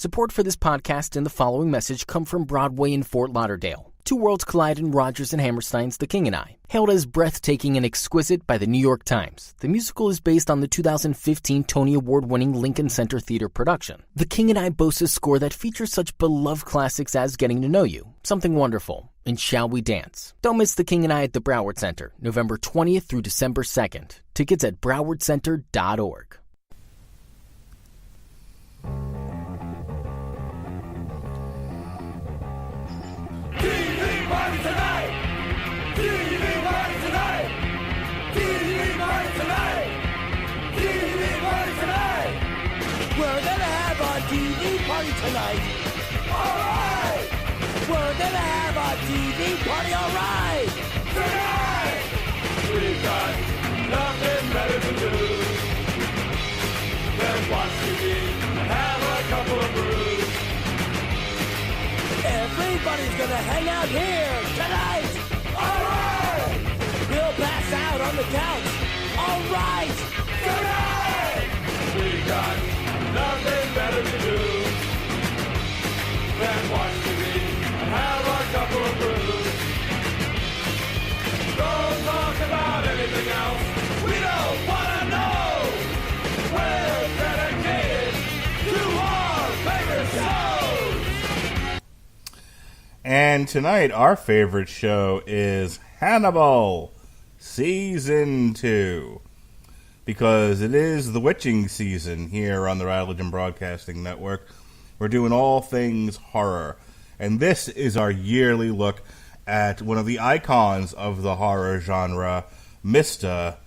Support for this podcast and the following message come from Broadway in Fort Lauderdale. Two worlds collide in Rodgers and Hammerstein's The King and I. Hailed as breathtaking and exquisite by the New York Times, the musical is based on the 2015 Tony Award-winning Lincoln Center Theater production. The King and I boasts a score that features such beloved classics as Getting to Know You, Something Wonderful, and Shall We Dance. Don't miss The King and I at the Broward Center, November 20th through December 2nd. Tickets at browardcenter.org. We're gonna have a TV party tonight. Alright! We're gonna have a TV party, alright! Tonight! We've got nothing better to do than watch TV and have a couple of brews. Everybody's gonna hang out here tonight! Alright! We'll pass out on the couch. Alright! Tonight! We got nothing better to do than watch TV and have a couple of brews. Don't talk about anything else. We don't want to know. We're dedicated to our favorite shows. And tonight, our favorite show is Hannibal Season 2. Because it is the witching season here on the Rattlegion Broadcasting Network. We're doing all things horror. And this is our yearly look at one of the icons of the horror genre, Mr.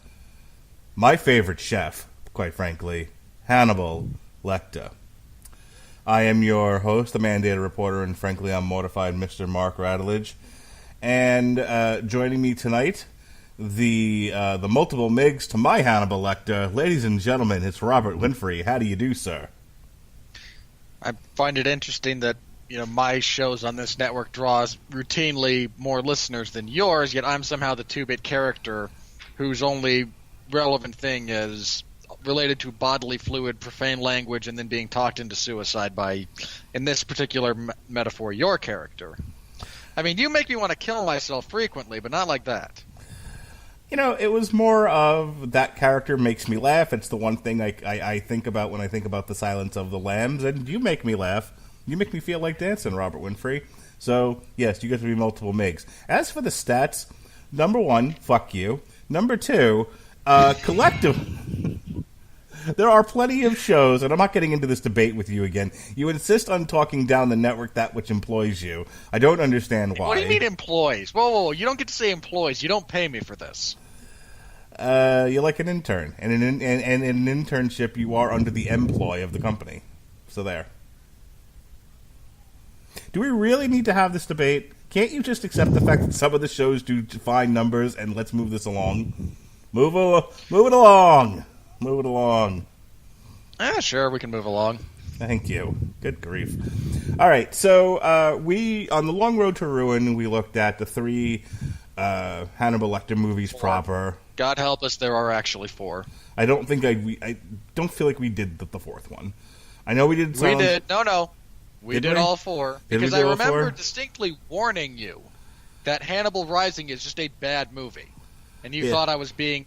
my favorite chef, quite frankly, Hannibal Lecter. I am your host, the mandated reporter, and frankly, I'm mortified, Mr. Mark Rattledge. And joining me tonight, the multiple Migs to my Hannibal Lecter. Ladies and gentlemen, it's Robert Winfrey. How do you do, sir? I find it interesting that, my shows on this network draws routinely more listeners than yours, yet I'm somehow the two-bit character whose only relevant thing is related to bodily fluid, profane language, and then being talked into suicide by, in this particular metaphor, your character. I mean, you make me want to kill myself frequently, but not like that. It was more of that character makes me laugh. It's the one thing I think about when I think about The Silence of the Lambs, and you make me laugh. You make me feel like dancing, Robert Winfrey. So, yes, you get to be multiple Migs. As for the stats, number one, fuck you. Number two, collective... There are plenty of shows, and I'm not getting into this debate with you again. You insist on talking down the network, that which employs you. I don't understand why. What do you mean employs? Whoa, you don't get to say employs. You don't pay me for this. You're like an intern. And in an internship, you are under the employ of the company. So there. Do we really need to have this debate? Can't you just accept the fact that some of the shows do fine numbers, and let's move this along? Move it along. Move it along. Sure, we can move along. Thank you. Good grief. All right, so we, on the Long Road to Ruin, we looked at the three Hannibal Lecter movies proper. God help us, there are actually four. I don't think I don't feel like we did the fourth one. I know we did some. We did. No. We did all four. Because I remember distinctly warning you that Hannibal Rising is just a bad movie. And you thought I was being...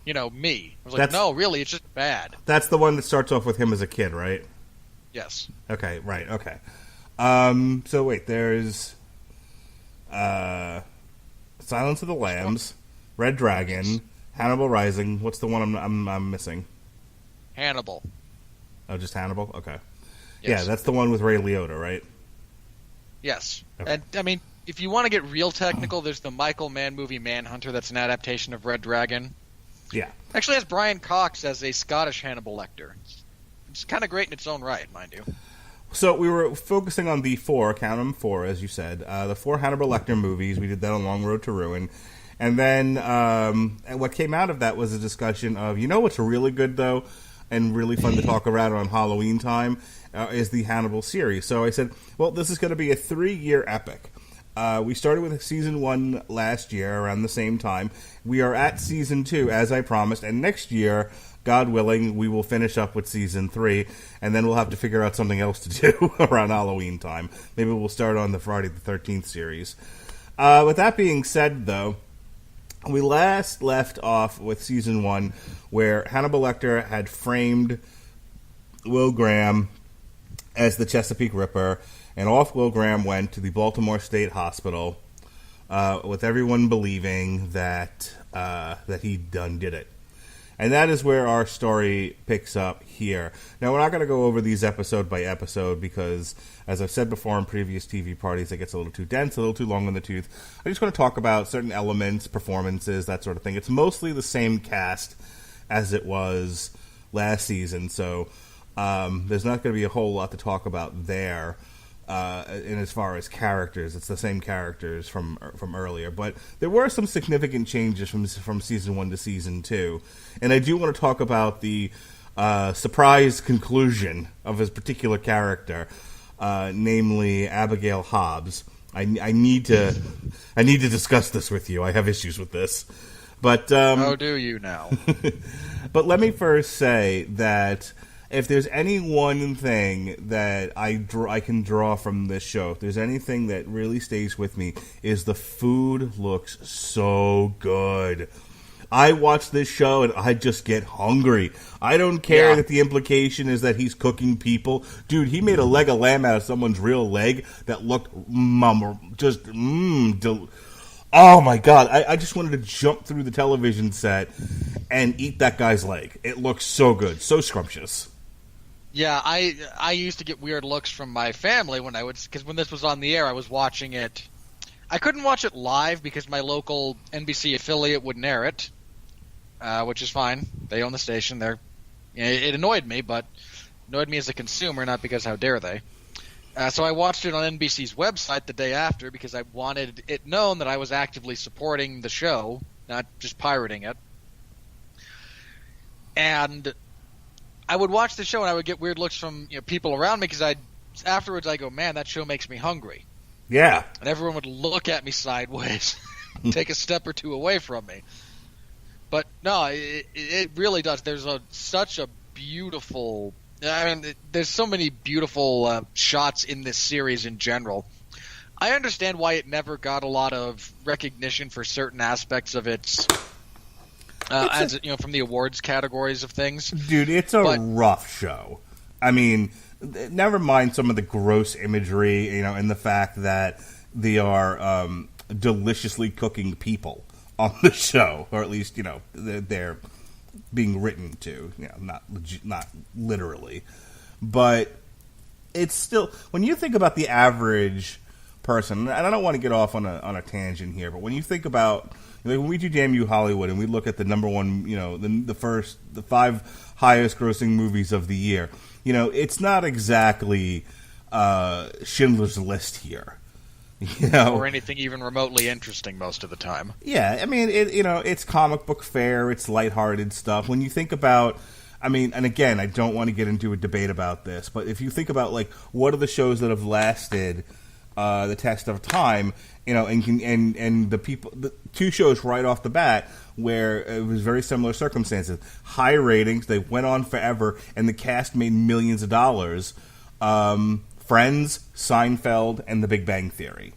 me. I was like, no, really, it's just bad. That's the one that starts off with him as a kid, right? Yes. Okay, right, okay. So wait, there's Silence of the Lambs, Red Dragon, Hannibal Rising. What's the one I'm missing? Hannibal. Oh, just Hannibal? Okay. Yes. Yeah, that's the one with Ray Liotta, right? Yes. Okay. And, I mean, if you want to get real technical, there's the Michael Mann movie Manhunter that's an adaptation of Red Dragon. Yeah. Actually has Brian Cox as a Scottish Hannibal Lecter. It's kind of great in its own right, mind you. So we were focusing on the four, count them four, as you said, the four Hannibal Lecter movies. We did that on Long Road to Ruin. And then and what came out of that was a discussion of, what's really good, though, and really fun to talk about on Halloween time, is the Hannibal series. So I said, well, this is going to be a 3-year epic. We started with season 1 last year around the same time. We are at season 2, as I promised, and next year God willing, we will finish up with season 3, and then we'll have to figure out something else to do around Halloween time. Maybe we'll start on the Friday the 13th series. With that being said, though, we last left off with season 1, where Hannibal Lecter had framed Will Graham as the Chesapeake Ripper, and off Will Graham went to the Baltimore State Hospital, with everyone believing that he did it. And that is where our story picks up here. Now, we're not going to go over these episode by episode because, as I've said before in previous TV parties, it gets a little too dense, a little too long in the tooth. I just want to talk about certain elements, performances, that sort of thing. It's mostly the same cast as it was last season, so there's not going to be a whole lot to talk about there. And as far as characters, it's the same characters from earlier, but there were some significant changes from season 1 to season 2, and I do want to talk about the surprise conclusion of his particular character, namely Abigail Hobbs. I need to discuss this with you. I have issues with this, but how do you now? But let me first say that if there's any one thing that I can draw from this show, if there's anything that really stays with me, is the food looks so good. I watch this show and I just get hungry. I don't care that the implication is that he's cooking people. Dude, he made a leg of lamb out of someone's real leg that looked oh my God. I just wanted to jump through the television set and eat that guy's leg. It looks so good, so scrumptious. Yeah, I used to get weird looks from my family because when this was on the air, I was watching it. I couldn't watch it live because my local NBC affiliate wouldn't air it, which is fine. They own the station. It annoyed me, but annoyed me as a consumer, not because how dare they. So I watched it on NBC's website the day after because I wanted it known that I was actively supporting the show, not just pirating it. And I would watch the show and I would get weird looks from people around me because afterwards I go, man, that show makes me hungry. Yeah. And everyone would look at me sideways, take a step or two away from me. But no, it really does. There's such a beautiful. I mean, there's so many beautiful shots in this series in general. I understand why it never got a lot of recognition for certain aspects of its. From the awards categories of things. Dude, it's a rough show. I mean, never mind some of the gross imagery, and the fact that they are deliciously cooking people on the show, or at least, they're being written to, not literally. But it's still, when you think about the average person, and I don't want to get off on a tangent here, but when you think about, when we do Damn You Hollywood and we look at the number one, the 5 highest grossing movies of the year, it's not exactly Schindler's List here. Or anything even remotely interesting most of the time. Yeah, I mean, it's comic book fare, it's lighthearted stuff. When you think about, and again, I don't want to get into a debate about this, but if you think about, what are the shows that have lasted the test of time, and the people, the 2 shows right off the bat where it was very similar circumstances, high ratings, they went on forever, and the cast made millions of dollars. Friends, Seinfeld, and The Big Bang Theory,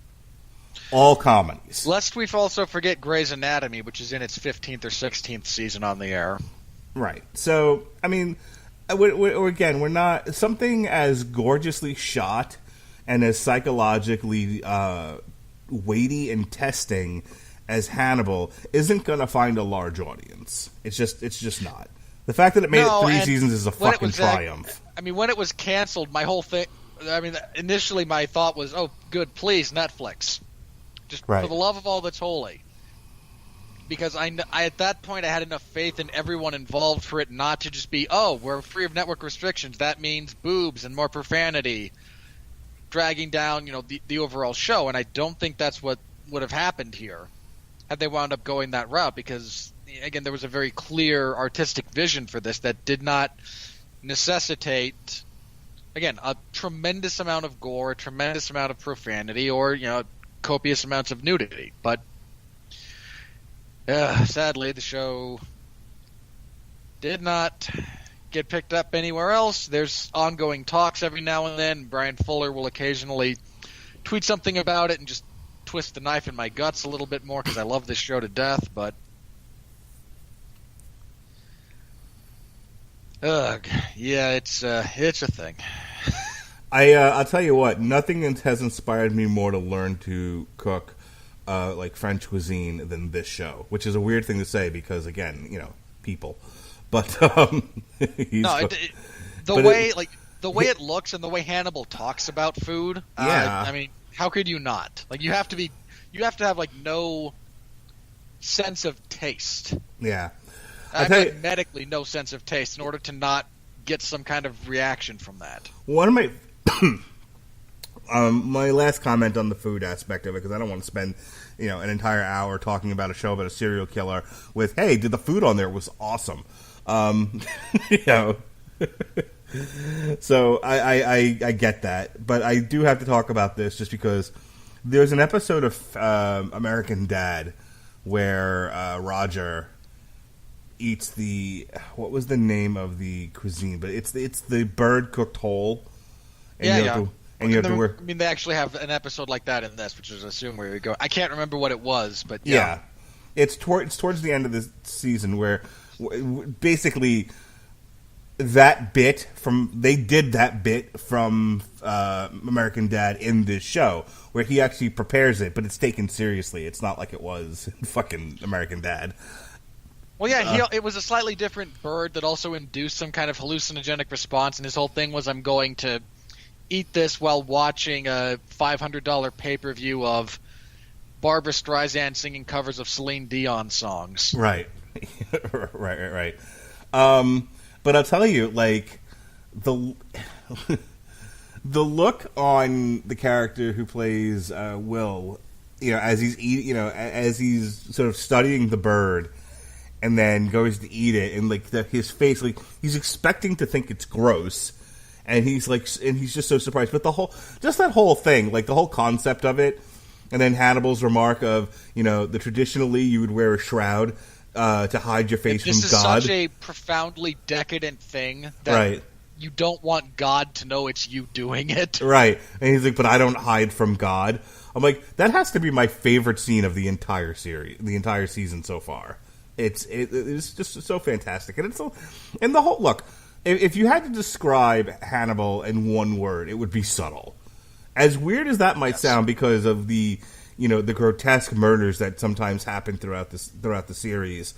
all comedies. Lest we also forget Grey's Anatomy, which is in its 15th or 16th season on the air. Right. So, we're not something as gorgeously shot and as psychologically weighty and testing as Hannibal isn't going to find a large audience. It's just not. The fact that it made it 3 seasons is a fucking triumph. When it was canceled, my whole thing. Initially my thought was, "Oh, good, please, Netflix, just for the love of all that's holy." Because I at that point I had enough faith in everyone involved for it not to just be, "Oh, we're free of network restrictions. That means boobs and more profanity." Dragging down, the overall show, and I don't think that's what would have happened here had they wound up going that route, because, again, there was a very clear artistic vision for this that did not necessitate, again, a tremendous amount of gore, a tremendous amount of profanity, or, copious amounts of nudity. But, sadly, the show did not get picked up anywhere else. There's ongoing talks every now and then. Brian Fuller will occasionally tweet something about it and just twist the knife in my guts a little bit more because I love this show to death, but ugh, yeah, it's a thing. I'll tell you what, nothing has inspired me more to learn to cook like French cuisine than this show, which is a weird thing to say because, again, people. But the way it looks and the way Hannibal talks about food, I mean, how could you not? Like, you have to have like no sense of taste. Yeah. Medically no sense of taste in order to not get some kind of reaction from that. One of my my last comment on the food aspect of it, because I don't want to spend an entire hour talking about a show about a serial killer with, hey, the food on there was awesome. So I get that, but I do have to talk about this just because there's an episode of American Dad where Roger eats what was the name of the cuisine? But it's the bird cooked whole. And I mean, they actually have an episode like that in this, which is assume where we go. I can't remember what it was, but yeah. It's towards the end of the season where basically they did that bit from American Dad in this show where he actually prepares it, but it's taken seriously. It's not like it was in fucking American Dad. Well, yeah, it was a slightly different bird that also induced some kind of hallucinogenic response, and his whole thing was, I'm going to eat this while watching a $500 pay-per-view of Barbra Streisand singing covers of Celine Dion songs. Right. right. But I'll tell you, like, the look on the character who plays Will, as he's sort of studying the bird and then goes to eat it, and like his face, like he's expecting to think it's gross, and he's just so surprised. But that whole thing, like the whole concept of it, and then Hannibal's remark of, the traditionally you would wear a shroud to hide your face from God. This is such a profoundly decadent thing that you don't want God to know it's you doing it. Right. And he's like, but I don't hide from God. I'm like, that has to be my favorite scene of the entire series, the entire season so far. It's just so fantastic. And the whole look, if you had to describe Hannibal in one word, it would be subtle. As weird as that might sound because of the the grotesque murders that sometimes happen throughout the series.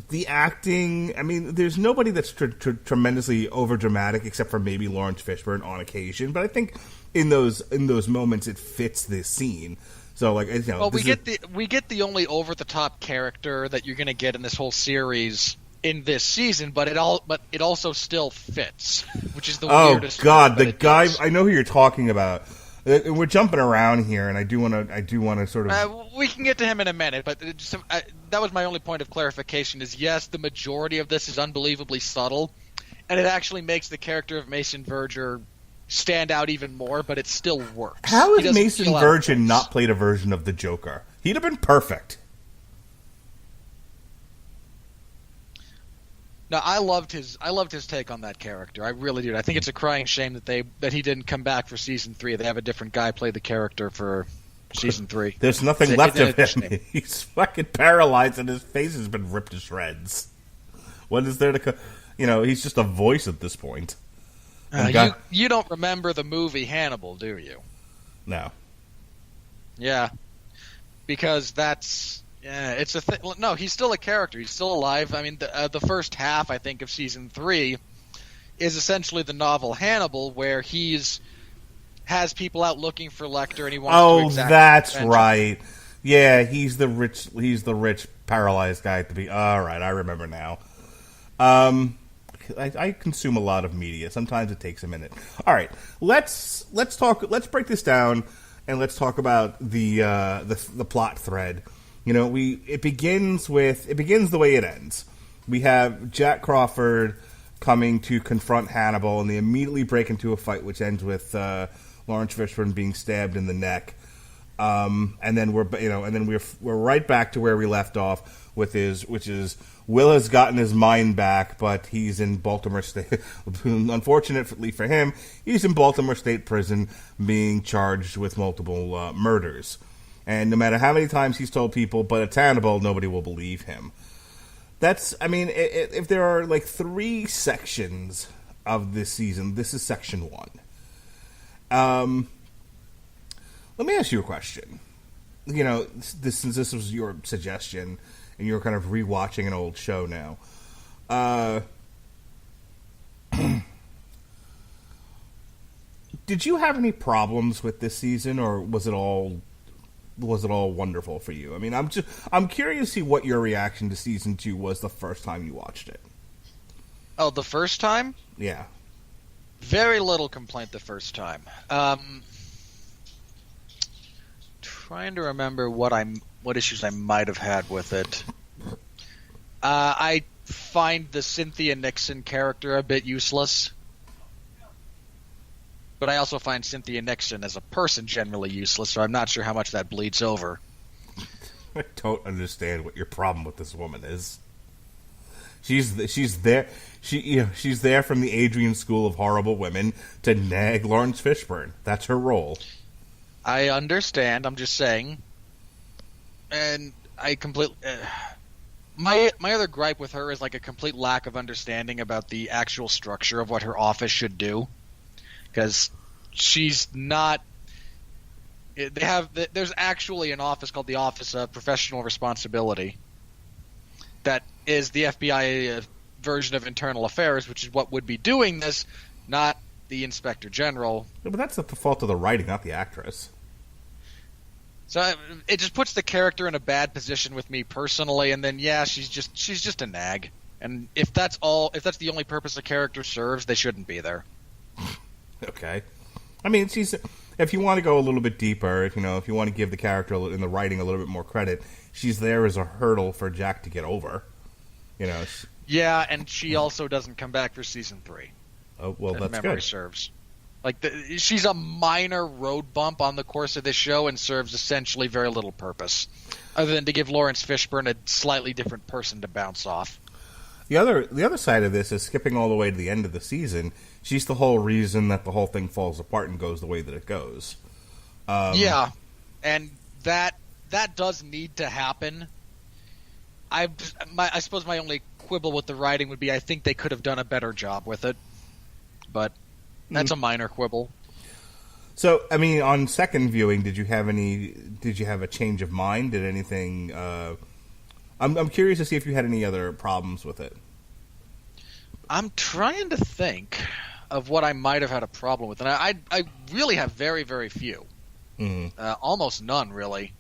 The acting, I mean, there's nobody that's tremendously overdramatic except for maybe Lawrence Fishburne on occasion. But I think in those moments it fits this scene. So like, we get the only over the top character that you're going to get in this whole series in this season, but it also still fits, which is the weirdest. Oh God, the guy I know who you're talking about. We're jumping around here, and I do want to sort of. We can get to him in a minute, but that was my only point of clarification. Is yes, the majority of this is unbelievably subtle, and it actually makes the character of Mason Verger stand out even more, but it still works. How has Mason Verger not played a version of the Joker? He'd have been perfect. No, I loved his take on that character. I really did. I think it's a crying shame that he didn't come back for season 3. They have a different guy play the character for season 3. There's nothing left of him. He's fucking paralyzed, and his face has been ripped to shreds. What is there to? He's just a voice at this point. You don't remember the movie Hannibal, do you? No. Yeah, because that's. Yeah, it's a thing. No, he's still a character. He's still alive. I mean, the first half, I think, of season 3 is essentially the novel Hannibal, where has people out looking for Lecter, and he wants to exact that's vengeance. Right. Yeah, he's the rich paralyzed guy at the beginning. All right, I remember now. I consume a lot of media. Sometimes it takes a minute. All right, let's break this down, and let's talk about the plot thread. It begins the way it ends. We have Jack Crawford coming to confront Hannibal, and they immediately break into a fight, which ends with Lawrence Fishburne being stabbed in the neck. And then we're right back to where we left off which is Will has gotten his mind back, but he's in Baltimore State. Unfortunately for him, he's in Baltimore State Prison being charged with multiple murders. And no matter how many times he's told people, but it's Hannibal, nobody will believe him. If there are like 3 sections of this season, this is section 1. Let me ask you a question. Since this was your suggestion, and you're kind of rewatching an old show now. Did you have any problems with this season, or was it all wonderful for you? I mean, I'm curious to see what your reaction to season 2 was the first time you watched it. Oh, the first time? Yeah. Very little complaint the first time. Trying to remember what issues I might have had with it. I find the Cynthia Nixon character a bit useless. But I also find Cynthia Nixon as a person generally useless, so I'm not sure how much that bleeds over. I don't understand what your problem with this woman is. She's there. She's there from the Adrian School of Horrible Women to nag Lawrence Fishburne. That's her role. I understand. I'm just saying. And I completely... My other gripe with her is like a complete lack of understanding about the actual structure of what her office should do. Because she's not... There's actually an office called the Office of Professional Responsibility that is the FBI version of Internal Affairs, which is what would be doing this, not the Inspector General. Yeah, but that's the fault of the writing, not the actress. So it just puts the character in a bad position with me personally, and then she's just a nag. And if that's the only purpose a character serves, they shouldn't be there. Okay. I mean, if you want to go a little bit deeper, if you want to give the character in the writing a little bit more credit, she's there as a hurdle for Jack to get over. Yeah, and she also doesn't come back for season 3. Oh, well, that's memory good. Serves. She's a minor road bump on the course of this show and serves essentially very little purpose, other than to give Lawrence Fishburne a slightly different person to bounce off. The other side of this is skipping all the way to the end of the season. She's the whole reason that the whole thing falls apart and goes the way that it goes. Yeah, and that does need to happen. I suppose my only quibble with the writing would be I think they could have done a better job with it, but that's a minor quibble. So, I mean, on second viewing, did you have a change of mind? Did anything? I'm curious to see if you had any other problems with it. I'm trying to think of what I might have had a problem with, and I really have very, very few. Almost none, really.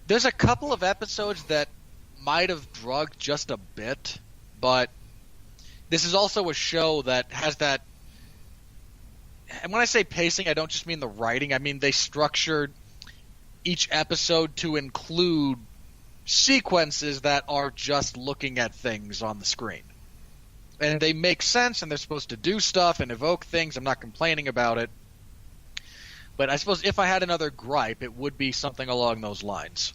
There's a couple of episodes that might have drugged just a bit, but this is also a show that has that... And when I say pacing, I don't just mean the writing. I mean they structured each episode to include sequences that are just looking at things on the screen. And they make sense, and they're supposed to do stuff and evoke things. I'm not complaining about it. But I suppose if I had another gripe, it would be something along those lines.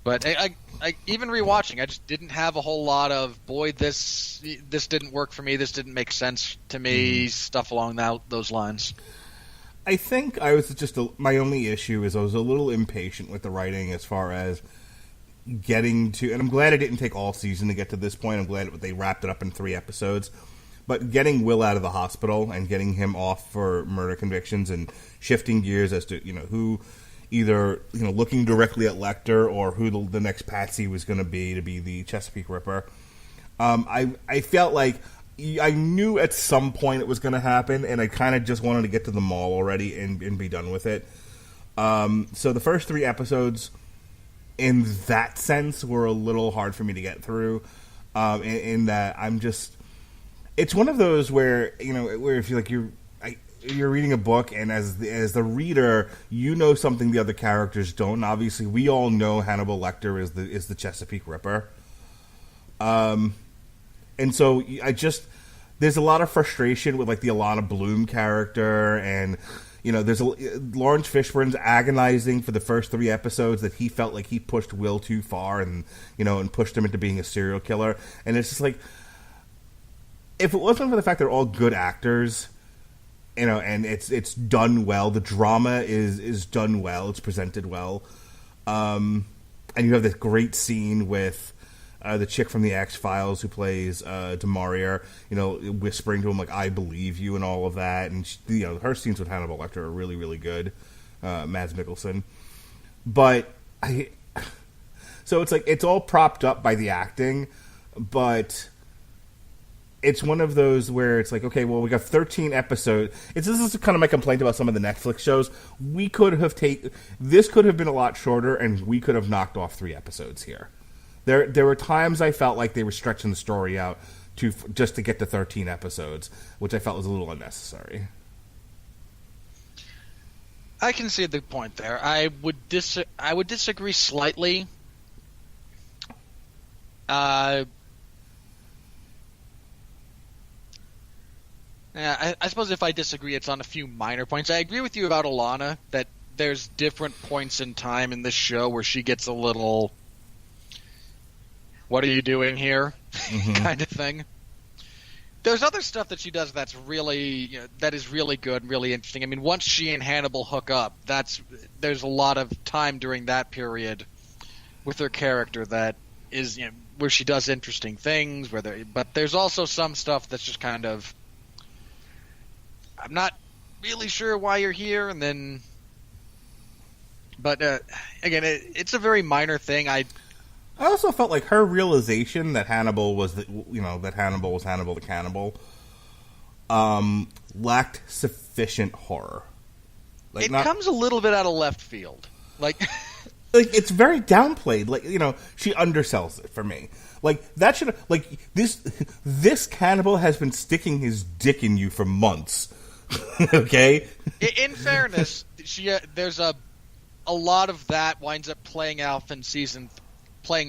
But I even rewatching, I just didn't have a whole lot of, boy, this didn't work for me, this didn't make sense to me, stuff along those lines. I think I was my only issue is I was a little impatient with the writing as far as getting to, and I'm glad it didn't take all season to get to this point. I'm glad they wrapped it up in 3 episodes. But getting Will out of the hospital and getting him off for murder convictions and shifting gears as to who either looking directly at Lecter or who the next patsy was going to be the Chesapeake Ripper. I felt like I knew at some point it was going to happen, and I kind of just wanted to get to the mall already and be done with it. So the first 3 episodes, in that sense, were a little hard for me to get through. In that I'm just, it's one of those where where if you're reading a book, and as the reader, something the other characters don't. And obviously, we all know Hannibal Lecter is the Chesapeake Ripper. And so there's a lot of frustration with like the Alana Bloom character, and There's Lawrence Fishburne's agonizing for the first 3 episodes that he felt like he pushed Will too far and pushed him into being a serial killer. And it's just like, if it wasn't for the fact they're all good actors, and it's done well, the drama is done well, it's presented well, and you have this great scene with the chick from the X-Files who plays DeMaria, whispering to him, like, I believe you and all of that. And, her scenes with Hannibal Lecter are really, really good. Mads Mikkelsen. But, so it's like, it's all propped up by the acting, but it's one of those where it's like, okay, well, we got 13 episodes. This is kind of my complaint about some of the Netflix shows. This could have been a lot shorter, and we could have knocked off 3 episodes here. There were times I felt like they were stretching the story out just to get to 13 episodes, which I felt was a little unnecessary. I can see the point there. I would disagree slightly. I suppose if I disagree, it's on a few minor points. I agree with you about Alana, that there's different points in time in this show where she gets a little, what are you doing here? kind of thing. There's other stuff that she does that's really, that is really good and really interesting. I mean, once she and Hannibal hook up, there's a lot of time during that period with her character that is, where she does interesting things. But there's also some stuff that's just kind of, I'm not really sure why you're here, and then, but again, it's a very minor thing. I also felt like her realization that Hannibal was, Hannibal the cannibal, lacked sufficient horror. Like, it comes a little bit out of left field. Like, it's very downplayed. Like, she undersells it for me. Like, that should, like, this cannibal has been sticking his dick in you for months. Okay? In fairness, there's a lot of that winds up playing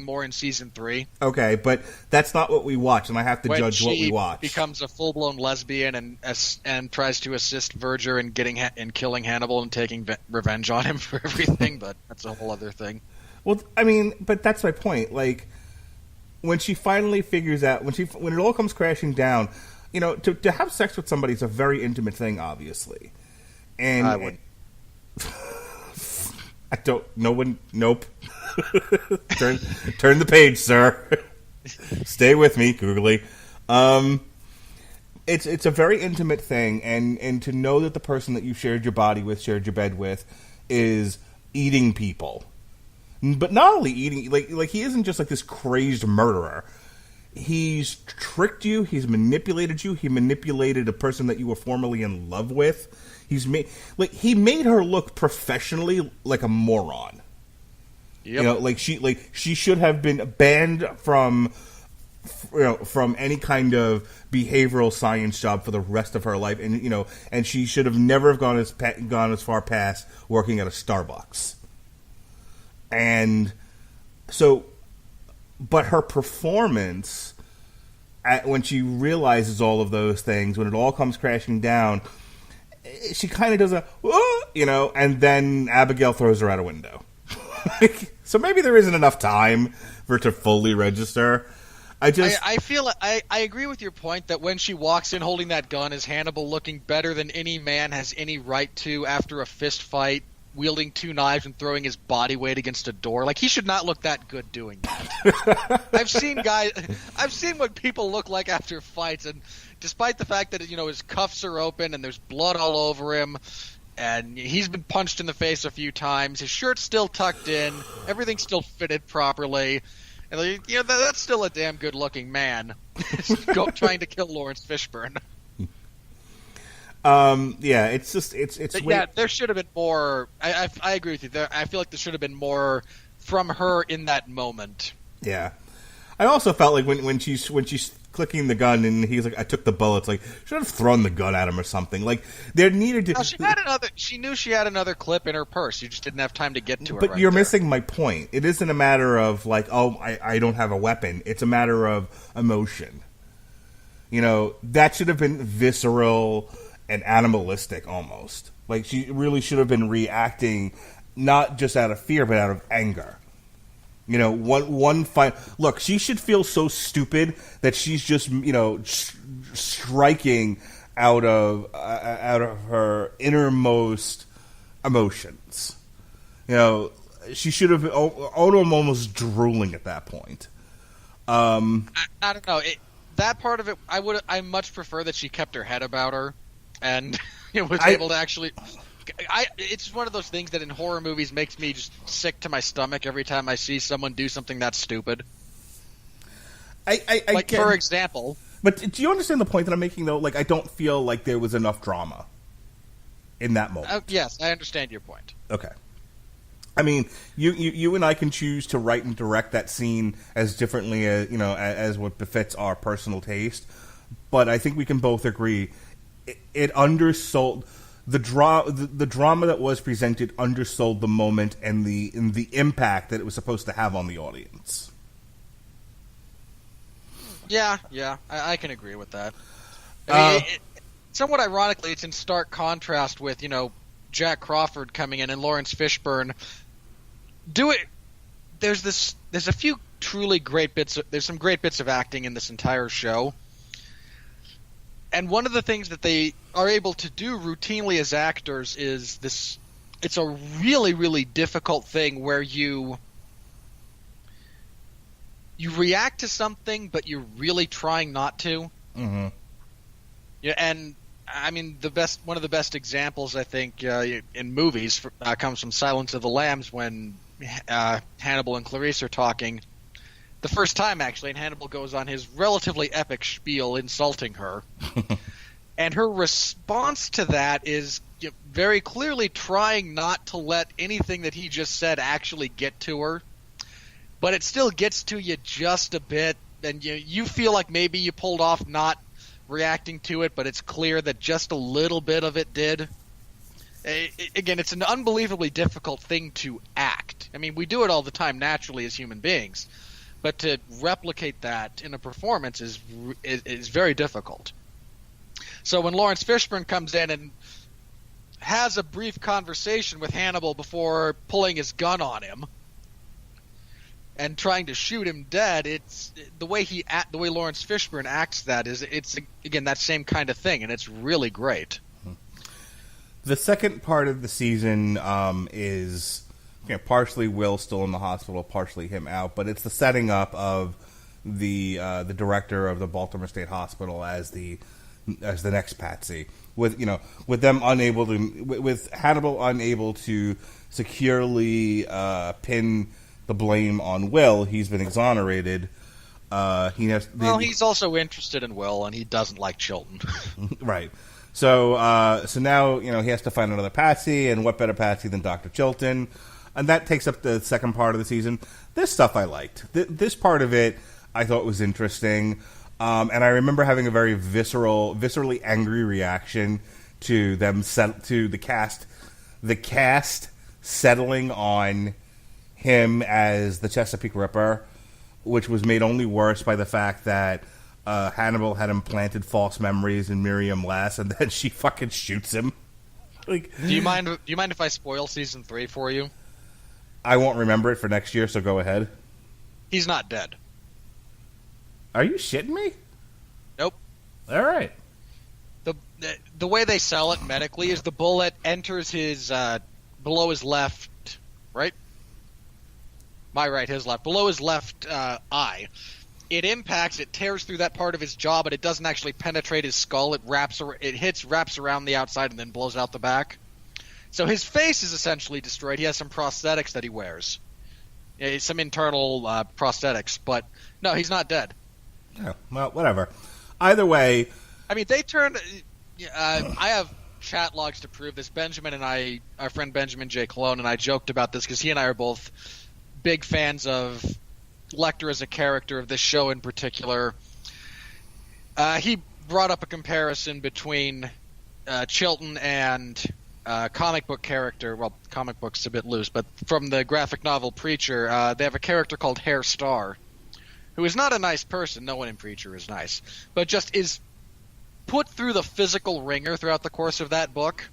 more in season 3. Okay, but that's not what we watch, and I have to judge what we watch. She becomes a full-blown lesbian and tries to assist Verger in killing Hannibal and taking revenge on him for everything, but that's a whole other thing. Well, I mean, but that's my point. Like, when she finally figures out, when it all comes crashing down, to have sex with somebody is a very intimate thing, obviously. And I wouldn't. I don't. No one. Nope. Turn the page, sir. Stay with me, googly. It's a very intimate thing, and to know that the person that you shared your body with, shared your bed with, is eating people. But not only eating, like he isn't just like this crazed murderer. He's tricked you. He's manipulated you. He manipulated a person that you were formerly in love with. He made her look professionally like a moron. Yep. She should have been banned from any kind of behavioral science job for the rest of her life, and she should have never gone as far past working at a Starbucks. And so, but her performance when she realizes all of those things, when it all comes crashing down, she kind of does and then Abigail throws her out a window. So maybe there isn't enough time for her to fully register. I agree with your point that when she walks in holding that gun, is Hannibal looking better than any man has any right to after a fist fight, wielding 2 knives and throwing his body weight against a door. Like, he should not look that good doing that. I've seen what people look like after fights, and despite the fact that, his cuffs are open and there's blood all over him, and he's been punched in the face a few times, his shirt's still tucked in, everything's still fitted properly, and that's still a damn good looking man trying to kill Lawrence Fishburne. There should have been more. I agree with you. I feel like there should have been more from her in that moment. Yeah, I also felt like when she's clicking the gun and he's like, "I took the bullets." Like, should have thrown the gun at him or something. Like, there needed to. No, she knew she had another clip in her purse. You just didn't have time to get to her. But you're missing my point. It isn't a matter of like, oh, I don't have a weapon. It's a matter of emotion. That should have been visceral and animalistic almost. Like, she really should have been reacting not just out of fear, but out of anger. You know, one fight. Look, she should feel so stupid that she's just, you know, striking out of her innermost emotions. You know, she should have almost drooling at that point. I don't know. That part of it, I much prefer that she kept her head about her and was able to actually. It's one of those things that in horror movies makes me just sick to my stomach every time I see someone do something that stupid. For example. But do you understand the point that I'm making, though? Like, I don't feel like there was enough drama in that moment. Yes, I understand your point. Okay. I mean, you and I can choose to write and direct that scene as differently as, you know, as what befits our personal taste. But I think we can both agree it undersold. The drama that was presented undersold the moment and the impact that it was supposed to have on the audience. Yeah, I can agree with that. I mean, somewhat ironically, it's in stark contrast with, you know, Jack Crawford coming in and Lawrence Fishburne do it. There's a few truly great bits. There's some great bits of acting in this entire show. And one of the things that they are able to do routinely as actors is this. It's a really, really difficult thing where you react to something, but you're really trying not to. Mm-hmm. Yeah, and I mean one of the best examples I think in movies comes from Silence of the Lambs when Hannibal and Clarice are talking. The first time, actually, and Hannibal goes on his relatively epic spiel insulting her. And her response to that is very clearly trying not to let anything that he just said actually get to her. But it still gets to you just a bit, and you feel like maybe you pulled off not reacting to it, but it's clear that just a little bit of it did. Again, it's an unbelievably difficult thing to act. I mean, we do it all the time naturally as human beings. But to replicate that in a performance is very difficult. So when Lawrence Fishburne comes in and has a brief conversation with Hannibal before pulling his gun on him and trying to shoot him dead, it's the way Lawrence Fishburne acts that is it's again that same kind of thing, and it's really great. The second part of the season is. Partially Will still in the hospital, partially him out, but it's the setting up of the director of the Baltimore State Hospital as the next Patsy, with Hannibal unable to securely pin the blame on Will. He's been exonerated. He's also interested in Will, and he doesn't like Chilton. Right. So now he has to find another Patsy, and what better Patsy than Dr. Chilton? And that takes up the second part of the season. This stuff I liked. This part of it I thought was interesting. And I remember having a very viscerally angry reaction to them to the cast settling on him as the Chesapeake Ripper, which was made only worse by the fact that Hannibal had implanted false memories in Miriam Lass, and then she fucking shoots him. Like, do you mind if I spoil season 3 for you? I won't remember it for next year, so go ahead. He's not dead. Are you shitting me? Nope. All right. The way they sell it medically is the bullet enters his below his left, right? My right, his left. Below his left eye. It impacts, it tears through that part of his jaw, but it doesn't actually penetrate his skull. It wraps around the outside and then blows out the back. So his face is essentially destroyed. He has some prosthetics that he wears. Some internal prosthetics. But, no, he's not dead. Oh, well, whatever. Either way... I mean, they turned... I have chat logs to prove this. Benjamin and I, our friend Benjamin J. Cologne, and I joked about this because he and I are both big fans of Lecter as a character, of this show in particular. He brought up a comparison between Chilton and... comic book character, well, comic book's a bit loose, but from the graphic novel Preacher, they have a character called Hair Star, who is not a nice person. No one in Preacher is nice, but just is put through the physical ringer throughout the course of that book.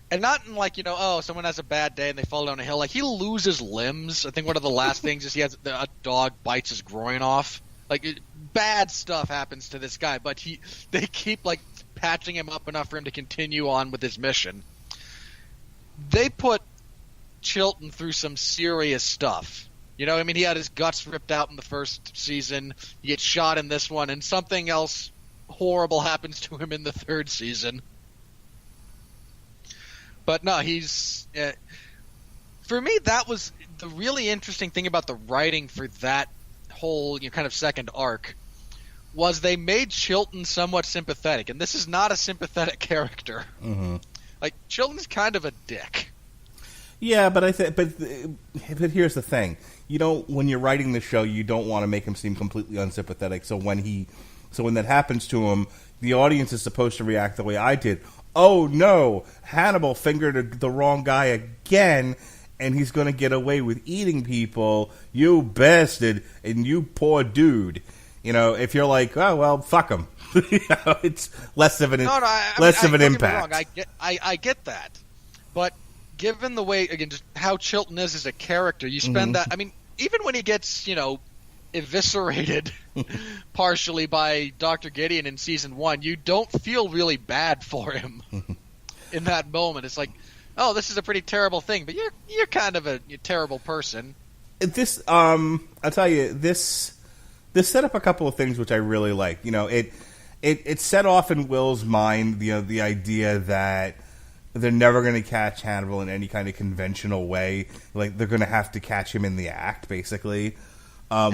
And not in like, someone has a bad day and they fall down a hill. Like, he loses limbs. I think one of the last things is a dog bites his groin off. Like, bad stuff happens to this guy, but they keep, like, patching him up enough for him to continue on with his mission. They put Chilton through some serious stuff. He had his guts ripped out in the first season. He gets shot in this one, and something else horrible happens to him in the third season. But no, for me, that was the really interesting thing about the writing for that whole kind of second arc, was they made Chilton somewhat sympathetic, and this is not a sympathetic character. Mm-hmm. Like, Chilton's kind of a dick. Yeah, but but here's the thing. When you're writing the show, you don't want to make him seem completely unsympathetic. So when that happens to him, the audience is supposed to react the way I did. Oh no, Hannibal fingered the wrong guy again, and he's going to get away with eating people. You bastard, and you poor dude. If you're like, oh well, fuck him. It's less of an impact. I get that, but given the way, again, just how Chilton is as a character, you spend that. I mean, even when he gets eviscerated partially by Dr. Gideon in season 1, you don't feel really bad for him in that moment. It's like, oh, this is a pretty terrible thing, but you're kind of a terrible person. This, I'll tell you, this set up a couple of things which I really like. It set off in Will's mind the idea that they're never going to catch Hannibal in any kind of conventional way. Like, they're going to have to catch him in the act, basically.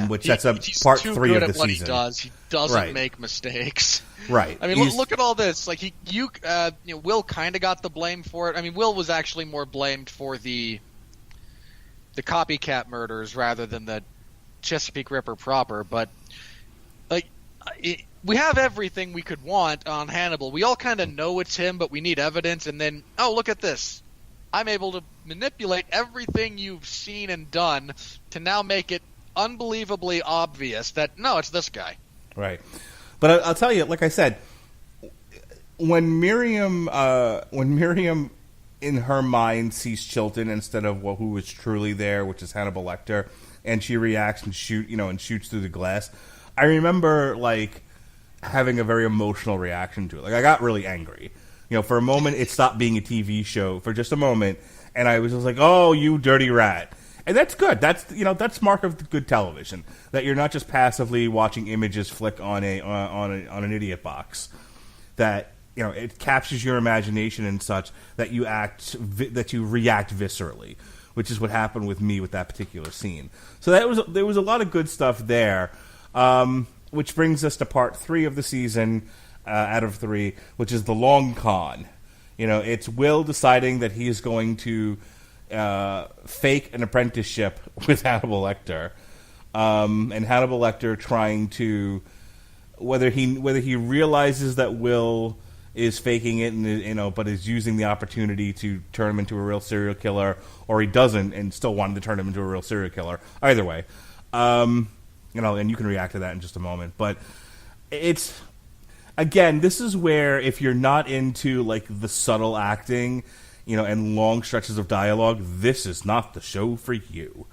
Which sets up part 3 of the season. He does. He doesn't make mistakes. Right. I mean, look at all this. Like, Will kind of got the blame for it. I mean, Will was actually more blamed for the copycat murders rather than the Chesapeake Ripper proper. But like, we have everything we could want on Hannibal. We all kind of know it's him, but we need evidence. And then, oh, look at this. I'm able to manipulate everything you've seen and done to now make it unbelievably obvious that no, it's this guy. Right. But I'll tell you, like I said, when Miriam in her mind sees Chilton instead of who is truly there, which is Hannibal Lecter, and she reacts and shoots through the glass, I remember like having a very emotional reaction to it. Like, I got really angry. For a moment, it stopped being a TV show for just a moment, and I was just like, "Oh, you dirty rat." And that's good. That's mark of good television. That you're not just passively watching images flick on an idiot box. That it captures your imagination and such that you react viscerally, which is what happened with me with that particular scene. So there was a lot of good stuff there, which brings us to part 3 of the season out of 3, which is the long con. It's Will deciding that he is going to fake an apprenticeship with Hannibal Lecter, and Hannibal Lecter trying to whether he realizes that Will is faking it and but is using the opportunity to turn him into a real serial killer, or he doesn't and still wanted to turn him into a real serial killer. Either way, and you can react to that in just a moment. But it's, again, this is where if you're not into like the subtle acting, and long stretches of dialogue, this is not the show for you.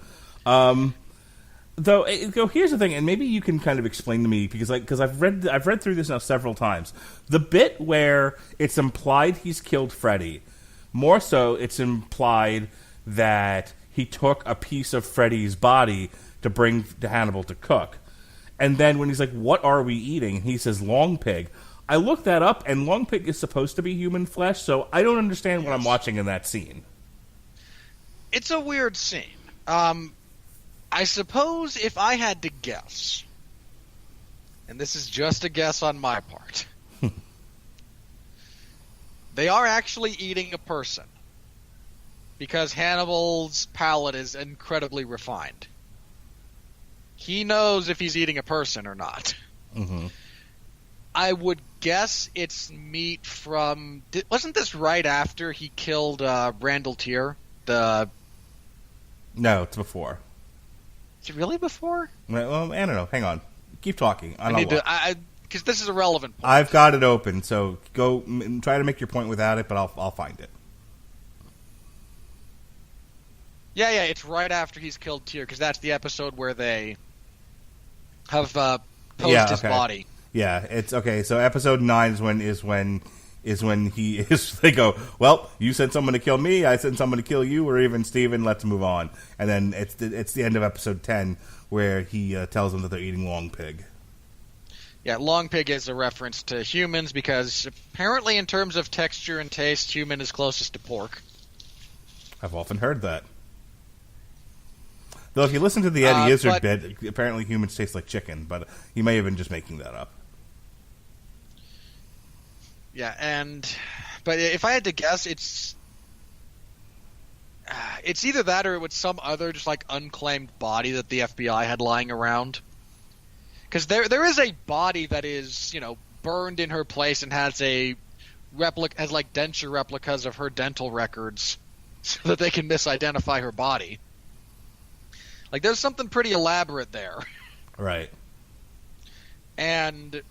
Though, here's the thing, and maybe you can kind of explain to me, because I've read through this now several times. The bit where it's implied he's killed Freddy, more so it's implied that he took a piece of Freddy's body to bring to Hannibal to cook. And then when he's like, "What are we eating?" and he says, "Long pig." I looked that up, and long pig is supposed to be human flesh, so I don't understand what I'm watching in that scene. It's a weird scene. I suppose if I had to guess, and this is just a guess on my part, they are actually eating a person, because Hannibal's palate is incredibly refined. He knows if he's eating a person or not. Mm-hmm. I would guess it's meat from... Wasn't this right after he killed Randall Tier? No, it's before. Is it really before? Well, I don't know. Hang on. Keep talking. Because because this is a relevant point. I've got it open, so go and try to make your point without it, but I'll find it. Yeah, it's right after he's killed Tyr, because that's the episode where they have posed his body. Yeah, it's okay. So episode 9 is when he is. They go, well, you sent someone to kill me, I sent someone to kill you, or even Steven. Let's move on. And then it's the end of episode 10 where he tells them that they're eating long pig. Yeah, long pig is a reference to humans because apparently, in terms of texture and taste, human is closest to pork. I've often heard that. Though if you listen to the Eddie Izzard bit, apparently humans taste like chicken, but he may have been just making that up. Yeah, but if I had to guess, it's either that or it was some other just like unclaimed body that the FBI had lying around. Because there is a body that is, burned in her place and has like denture replicas of her dental records so that they can misidentify her body. Like, there's something pretty elaborate there. Right. And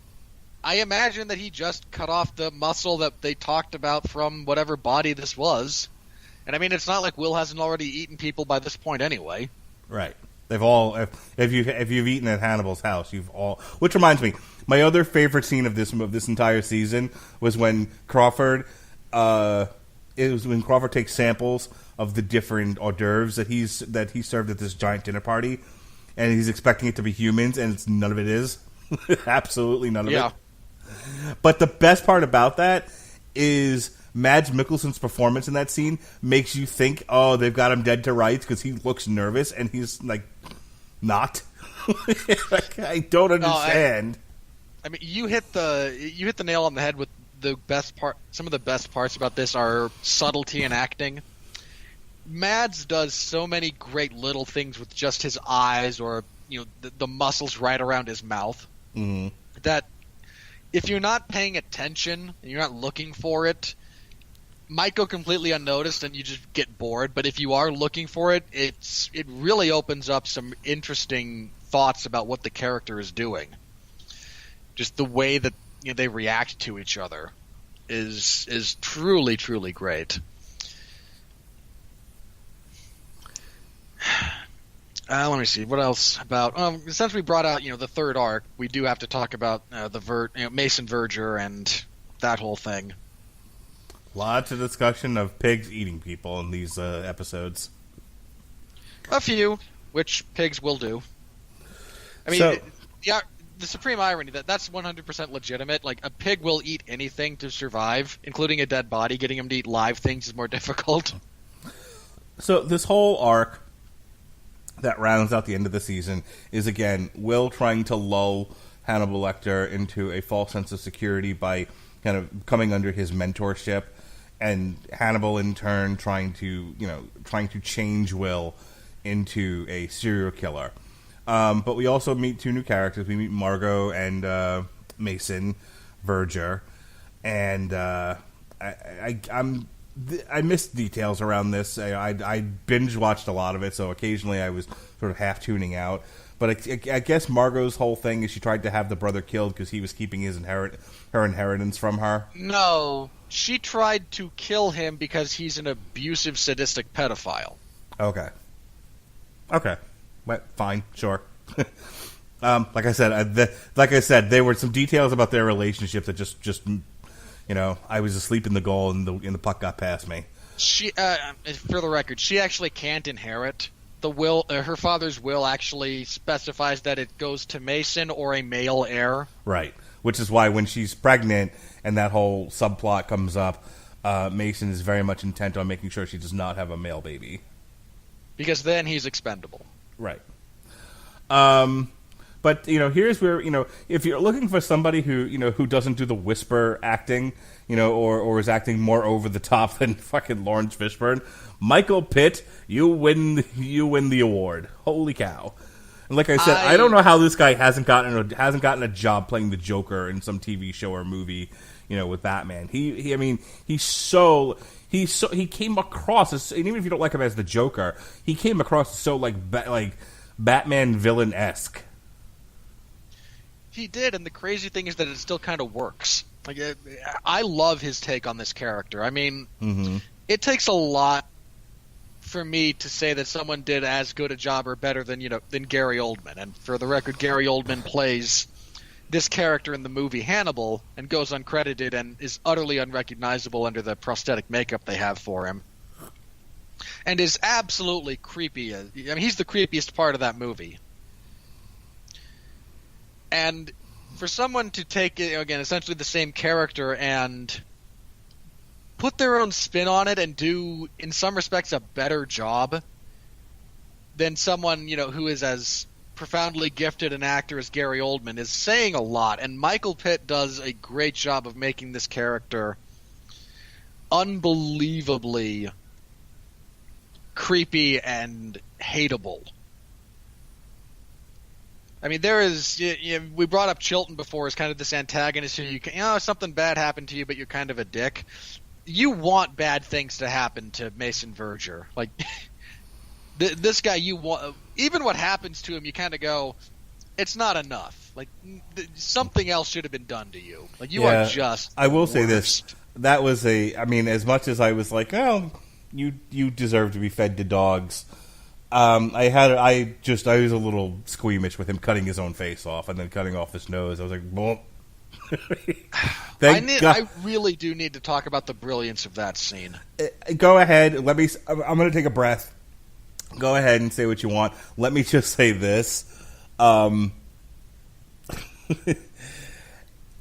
I imagine that he just cut off the muscle that they talked about from whatever body this was. And I mean, it's not like Will hasn't already eaten people by this point anyway. Right. They've all, if you've eaten at Hannibal's house, you've all. Which reminds me, my other favorite scene of this entire season was when Crawford. It was when Crawford takes samples of the different hors d'oeuvres that he served at this giant dinner party, and he's expecting it to be humans, and none of it is. Absolutely none of it. But the best part about that is Mads Mikkelsen's performance in that scene makes you think, oh, they've got him dead to rights because he looks nervous, and he's like, not. Like, I don't understand. I mean, you hit the nail on the head with the best part. Some of the best parts about this are subtlety and acting. Mads does so many great little things with just his eyes or the muscles right around his mouth that if you're not paying attention and you're not looking for it, might go completely unnoticed and you just get bored. But if you are looking for it, it really opens up some interesting thoughts about what the character is doing. Just the way that they react to each other is truly, truly great. Let me see what else about. Since we brought out the third arc, we do have to talk about Mason Verger and that whole thing. Lots of discussion of pigs eating people in these episodes. A few, which pigs will do. I mean, the supreme irony that's 100% legitimate. Like, a pig will eat anything to survive, including a dead body. Getting him to eat live things is more difficult. So this whole arc that rounds out the end of the season is, again, Will trying to lull Hannibal Lecter into a false sense of security by kind of coming under his mentorship, and Hannibal in turn trying to change Will into a serial killer. But we also meet two new characters. We meet Margot and Mason Verger, and I missed details around this. I binge watched a lot of it, so occasionally I was sort of half tuning out. But I guess Margot's whole thing is she tried to have the brother killed because he was keeping her inheritance from her. No, she tried to kill him because he's an abusive, sadistic pedophile. Okay. Well, fine, sure. Like I said, there were some details about their relationship that just I was asleep in the goal and the puck got past me. She, for the record, she actually can't inherit. The will, her father's will actually specifies that it goes to Mason or a male heir. Right, which is why when she's pregnant and that whole subplot comes up, Mason is very much intent on making sure she does not have a male baby. Because then he's expendable. Right. But here's where if you're looking for somebody who doesn't do the whisper acting, or is acting more over the top than fucking Lawrence Fishburne, Michael Pitt, you win the award. Holy cow! And like I said, I don't know how this guy hasn't gotten a job playing the Joker in some TV show or movie, with Batman. He came across as, and even if you don't like him as the Joker, he came across as so like Batman villain-esque. He did, and the crazy thing is that it still kind of works. Like, I love his take on this character. I mean, It takes a lot for me to say that someone did as good a job or better than Gary Oldman. And for the record, Gary Oldman plays this character in the movie Hannibal and goes uncredited and is utterly unrecognizable under the prosthetic makeup they have for him. And is absolutely creepy. I mean, he's the creepiest part of that movie. And for someone to take, again, essentially the same character and put their own spin on it and do, in some respects, a better job than someone, who is as profoundly gifted an actor as Gary Oldman is saying a lot. And Michael Pitt does a great job of making this character unbelievably creepy and hateable. I mean, there is. We brought up Chilton before as kind of this antagonist who something bad happened to you, but you're kind of a dick. You want bad things to happen to Mason Verger. Like this guy, you want. Even what happens to him, you kind of go, it's not enough. Like something else should have been done to you. Like you are just. I will say worst. this. That was I mean, as much as I was like, oh, you deserve to be fed to dogs. I was a little squeamish with him cutting his own face off and then cutting off his nose. I was like, well, I really do need to talk about the brilliance of that scene. Go ahead. I'm going to take a breath. Go ahead and say what you want. Let me just say this. I'm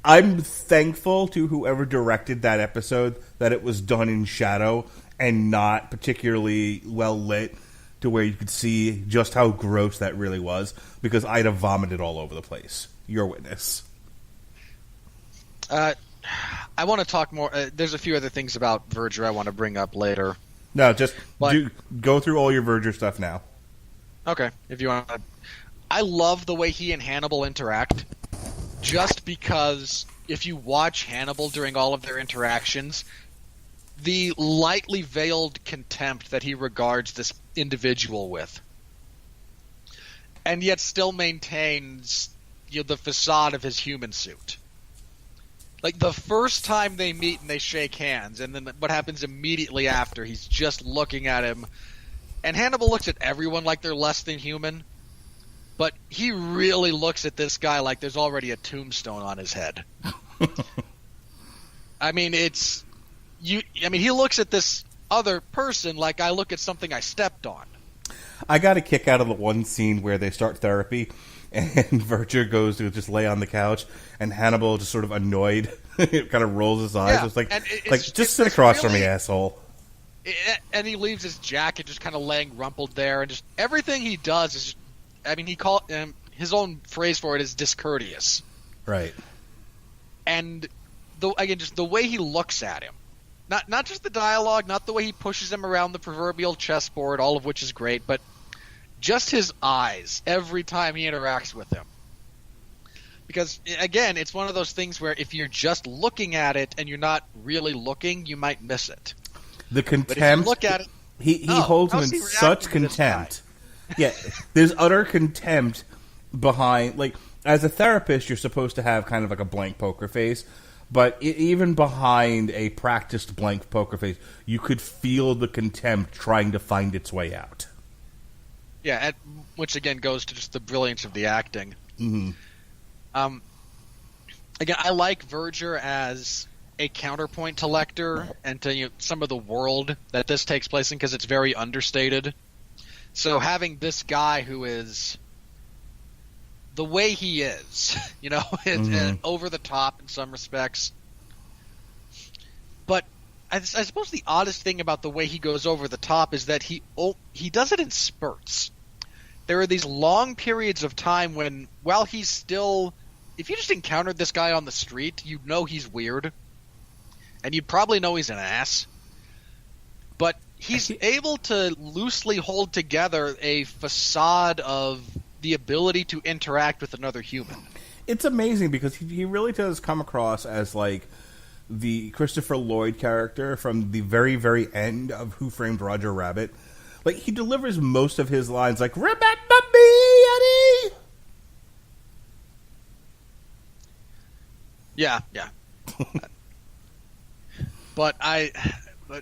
thankful to whoever directed that episode that it was done in shadow and not particularly well lit, to where you could see just how gross that really was, because I'd have vomited all over the place. Your witness. I want to talk more. There's a few other things about Verger I want to bring up later. No, just go through all your Verger stuff now. Okay, if you want. I love the way he and Hannibal interact, just because if you watch Hannibal during all of their interactions, the lightly veiled contempt that he regards this individual with, and yet still maintains the facade of his human suit. Like the first time they meet and they shake hands, and then what happens immediately after, he's just looking at him, and Hannibal looks at everyone like they're less than human, but he really looks at this guy like there's already a tombstone on his head. I mean, he looks at this other person like I look at something I stepped on. I got a kick out of the one scene where they start therapy, and Verger goes to just lay on the couch, and Hannibal, just sort of annoyed, kind of rolls his eyes. Yeah, it's like, just sit across from me, asshole. And he leaves his jacket just kind of laying rumpled there, and just everything he does is, his own phrase for it is discourteous. Right. And just the way he looks at him. Not just the dialogue, not the way he pushes him around the proverbial chessboard, all of which is great, but just his eyes every time he interacts with him. Because, again, it's one of those things where if you're just looking at it and you're not really looking, you might miss it. The contempt. But if you look at it, he holds him in such contempt. Yeah, there's utter contempt behind, like, as a therapist, you're supposed to have kind of like a blank poker face. But even behind a practiced blank poker face, you could feel the contempt trying to find its way out. Yeah, which again goes to just the brilliance of the acting. Mm-hmm. Again, I like Verger as a counterpoint to Lecter and to some of the world that this takes place in, because it's very understated. So having this guy who is the way he is, it's over the top in some respects. But I suppose the oddest thing about the way he goes over the top is that he does it in spurts. There are these long periods of time when, while he's still... If you just encountered this guy on the street, you'd know he's weird. And you'd probably know he's an ass. But he's able to loosely hold together a facade of the ability to interact with another human. It's amazing because he really does come across as like the Christopher Lloyd character from the very, very end of Who Framed Roger Rabbit. Like, he delivers most of his lines like, "Remember me, Eddie?" Yeah. But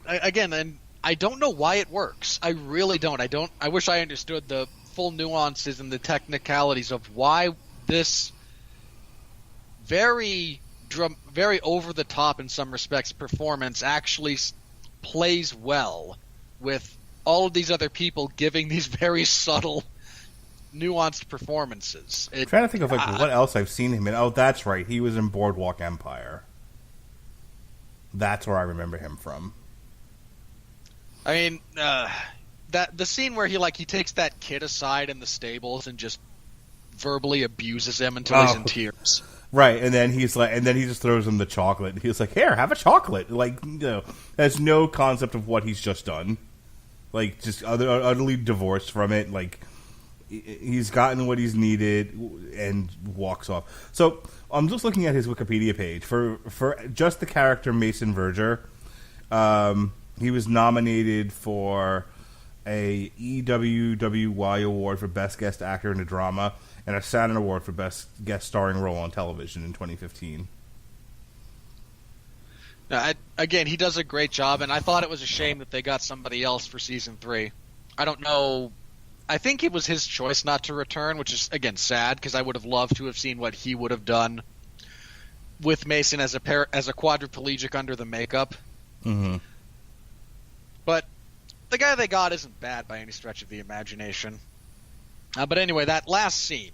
again, and I don't know why it works. I really don't. I wish I understood the full nuances and the technicalities of why this very over the top in some respects performance actually plays well with all of these other people giving these very subtle, nuanced performances. I'm trying to think of what else I've seen him in. Oh, that's right. He was in Boardwalk Empire. That's where I remember him from. I mean, that the scene where he takes that kid aside in the stables and just verbally abuses him until he's in tears. Right, and then he just throws him the chocolate. He's like, "Here, have a chocolate." Has no concept of what he's just done. Just utterly divorced from it. He's gotten what he's needed and walks off. So I'm just looking at his Wikipedia page for just the character Mason Verger. He was nominated for a EWWY award for Best Guest Actor in a Drama and a Saturn Award for Best Guest Starring Role on Television in 2015. Again, he does a great job, and I thought it was a shame that they got somebody else for season 3. I don't know. I think it was his choice not to return, which is, again, sad, because I would have loved to have seen what he would have done with Mason as a quadriplegic under the makeup. Mm-hmm. But the guy they got isn't bad by any stretch of the imagination. But anyway, that last scene,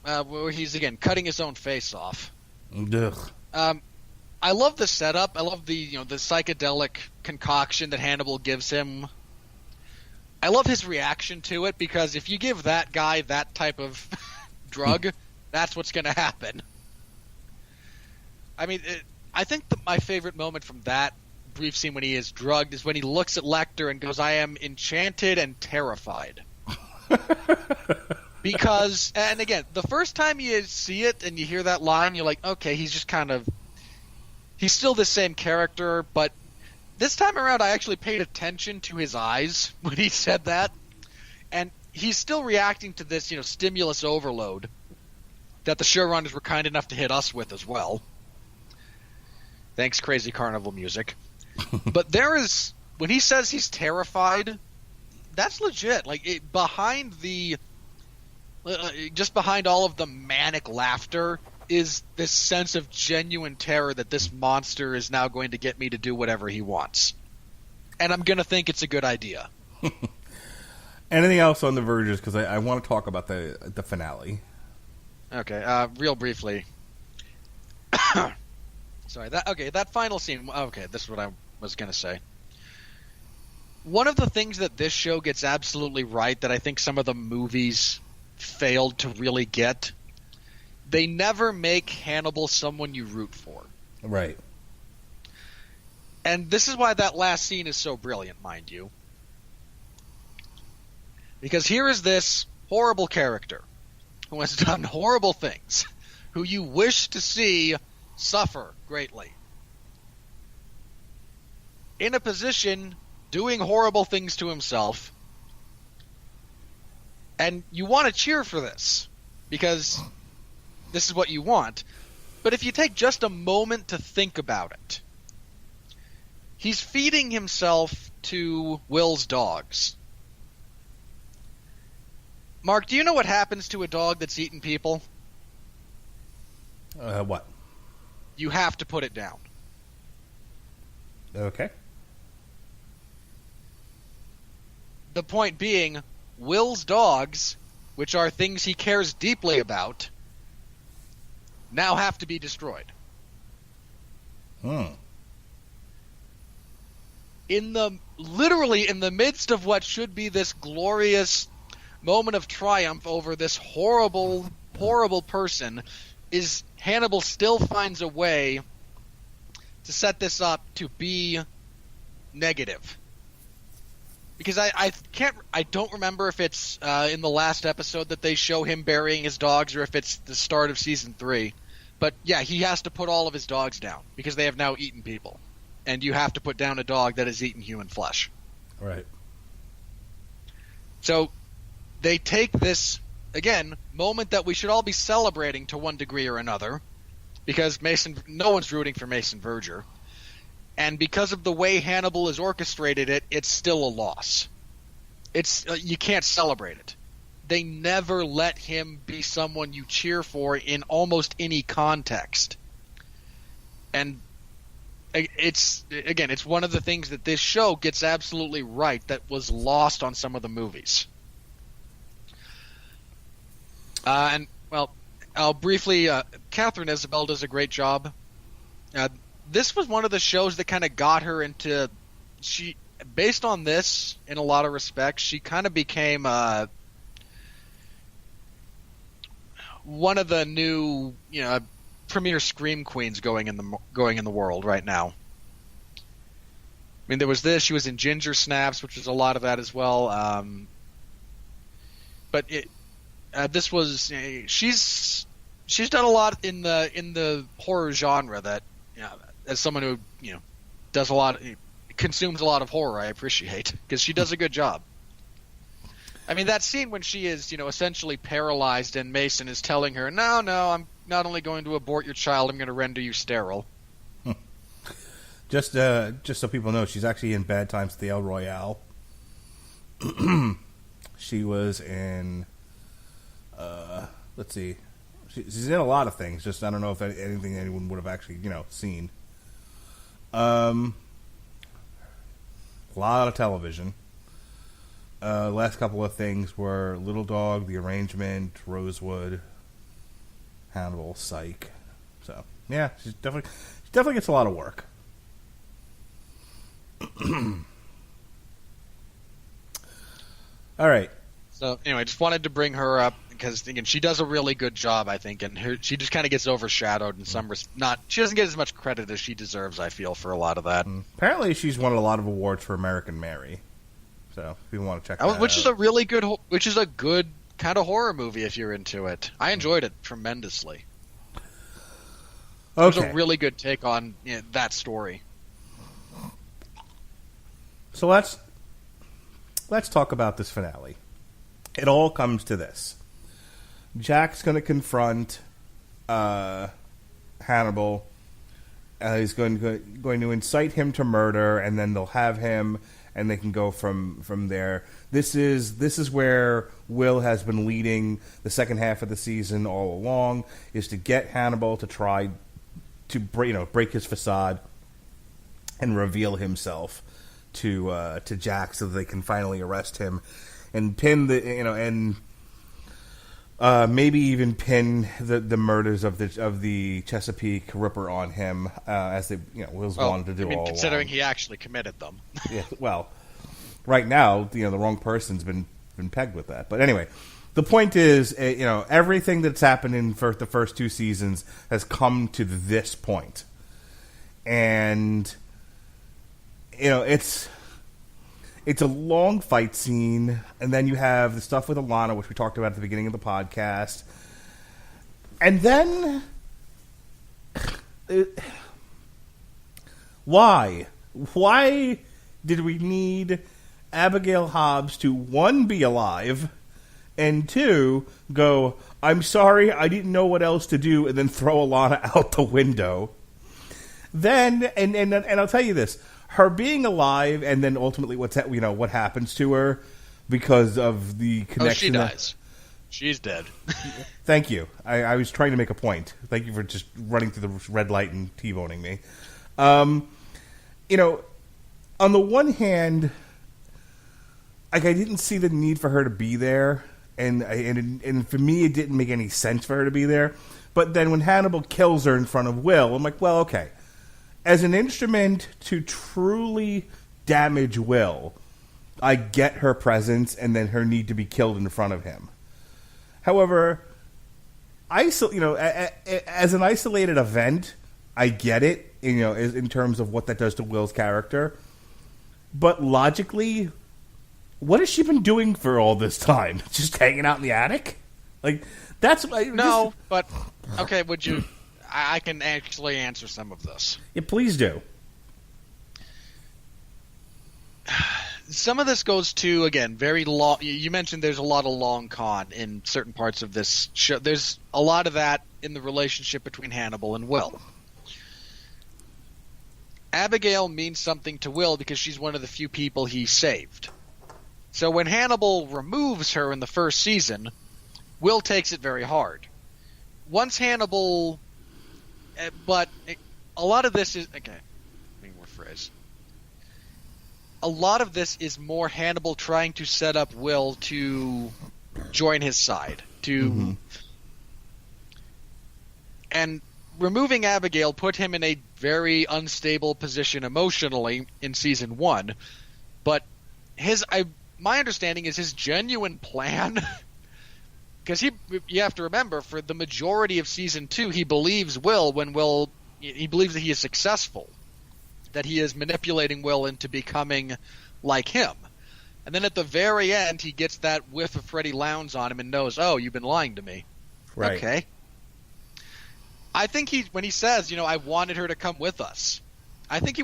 where he's, again, cutting his own face off. Ugh. I love the setup. I love the psychedelic concoction that Hannibal gives him. I love his reaction to it, because if you give that guy that type of drug, that's what's going to happen. I mean, I think my favorite moment from that brief scene when he is drugged is when he looks at Lecter and goes, "I am enchanted and terrified." Because, and again, the first time you see it and you hear that line, you're like, okay, he's just he's still the same character, but this time around I actually paid attention to his eyes when he said that, and he's still reacting to this, stimulus overload that the showrunners were kind enough to hit us with as well. Thanks, Crazy Carnival music. But when he says he's terrified, that's legit. Just behind all of the manic laughter is this sense of genuine terror that this monster is now going to get me to do whatever he wants. And I'm going to think it's a good idea. Anything else on the Verges? Because I want to talk about the finale. Okay, real briefly. Sorry, that final scene. Okay, this is what I was going to say. One of the things that this show gets absolutely right that I think some of the movies failed to really get, they never make Hannibal someone you root for. Right. And this is why that last scene is so brilliant, mind you. Because here is this horrible character who has done horrible things, who you wish to see suffer greatly, in a position doing horrible things to himself, and you want to cheer for this because this is what you want. But if you take just a moment to think about it, he's feeding himself to Will's dogs. Mark, do you know what happens to a dog that's eaten people? What? You have to put it down. Okay. The point being, Will's dogs, which are things he cares deeply about, now have to be destroyed. Literally in the midst of what should be this glorious moment of triumph over this horrible, horrible person, is Hannibal still finds a way to set this up to be negative. Because I don't remember if it's in the last episode that they show him burying his dogs or if it's the start of season 3. But yeah, he has to put all of his dogs down because they have now eaten people. And you have to put down a dog that has eaten human flesh. Right. So they take this, again, moment that we should all be celebrating to one degree or another, because no one's rooting for Mason Verger. And because of the way Hannibal has orchestrated it, it's still a loss. You can't celebrate it. They never let him be someone you cheer for in almost any context. And it's one of the things that this show gets absolutely right that was lost on some of the movies. And, well, I'll briefly... Catherine Isabel does a great job. This was one of the shows that kind of got her into... Based on this, in a lot of respects, she kind of became one of the new, premier scream queens going in the world right now. I mean, there was this. She was in Ginger Snaps, which was a lot of that as well. But this was she's done a lot in the horror genre that, as someone who does a lot. Consumes a lot of horror, I appreciate, because she does a good job. I mean, that scene when she is, essentially paralyzed and Mason is telling her, no, I'm not only going to abort your child, I'm going to render you sterile. Just so people know, she's actually in Bad Times at the El Royale. She was in, let's see, she's in a lot of things, just I don't know if anything anyone would have actually, seen. A lot of television. Last couple of things were Little Dog, The Arrangement, Rosewood, Hannibal, Psych. So yeah, she definitely gets a lot of work. All right. So anyway, just wanted to bring her up because again, she does a really good job, I think, and she just kind of gets overshadowed in some she doesn't get as much credit as she deserves, I feel, for a lot of that. Apparently, she's won a lot of awards for American Mary. So if you want to check that out. Which is a good kind of horror movie if you're into it. I enjoyed it tremendously. Okay. It was a really good take on that story. So let's talk about this finale. It all comes to this. Jack's going to confront Hannibal. He's going to incite him to murder, and then they'll have him, and they can go from there. This is where Will has been leading the second half of the season all along, is to get Hannibal to try to break his facade and reveal himself to Jack, so that they can finally arrest him and pin maybe even pin the murders of the Chesapeake Ripper on him, as they Will's wanted to do all considering along. He actually committed them. Yeah, well, right now the wrong person's been pegged with that. But anyway, the point is, everything that's happened in the first two seasons has come to this point, and it's a long fight scene, and then you have the stuff with Alana, which we talked about at the beginning of the podcast. And then... why? Why did we need Abigail Hobbs to, 1, be alive, and 2, go, I'm sorry, I didn't know what else to do, and then throw Alana out the window? Then, and I'll tell you this, her being alive, and then ultimately what happens to her because of the connection. Oh, she dies. She's dead. Thank you. I was trying to make a point. Thank you for just running through the red light and T-boning me. On the one hand, I didn't see the need for her to be there, and for me, it didn't make any sense for her to be there. But then when Hannibal kills her in front of Will, I'm like, well, okay. As an instrument to truly damage Will, I get her presence and then her need to be killed in front of him. However, as an isolated event, I get it, in terms of what that does to Will's character. But logically, what has she been doing for all this time? Just hanging out in the attic? Like, that's... No, but... Okay, would you... I can actually answer some of this. Yeah, please do. some of this goes to, again, very long. You mentioned there's a lot of long con in certain parts of this show. There's a lot of that in the relationship between Hannibal and Will. Abigail means something to Will because she's one of the few people he saved. So when Hannibal removes her in the first season, Will takes it very hard. Once Hannibal... But a lot of this is... Okay, let me rephrase. A lot of this is more Hannibal trying to set up Will to join his side. And removing Abigail put him in a very unstable position emotionally in season 1. But my understanding is his genuine plan... Because you have to remember, for the majority of season 2, he believes he believes that he is successful, that he is manipulating Will into becoming like him. And then at the very end, he gets that whiff of Freddie Lounds on him and knows, oh, you've been lying to me. Right. Okay. I think when he says, I wanted her to come with us, I think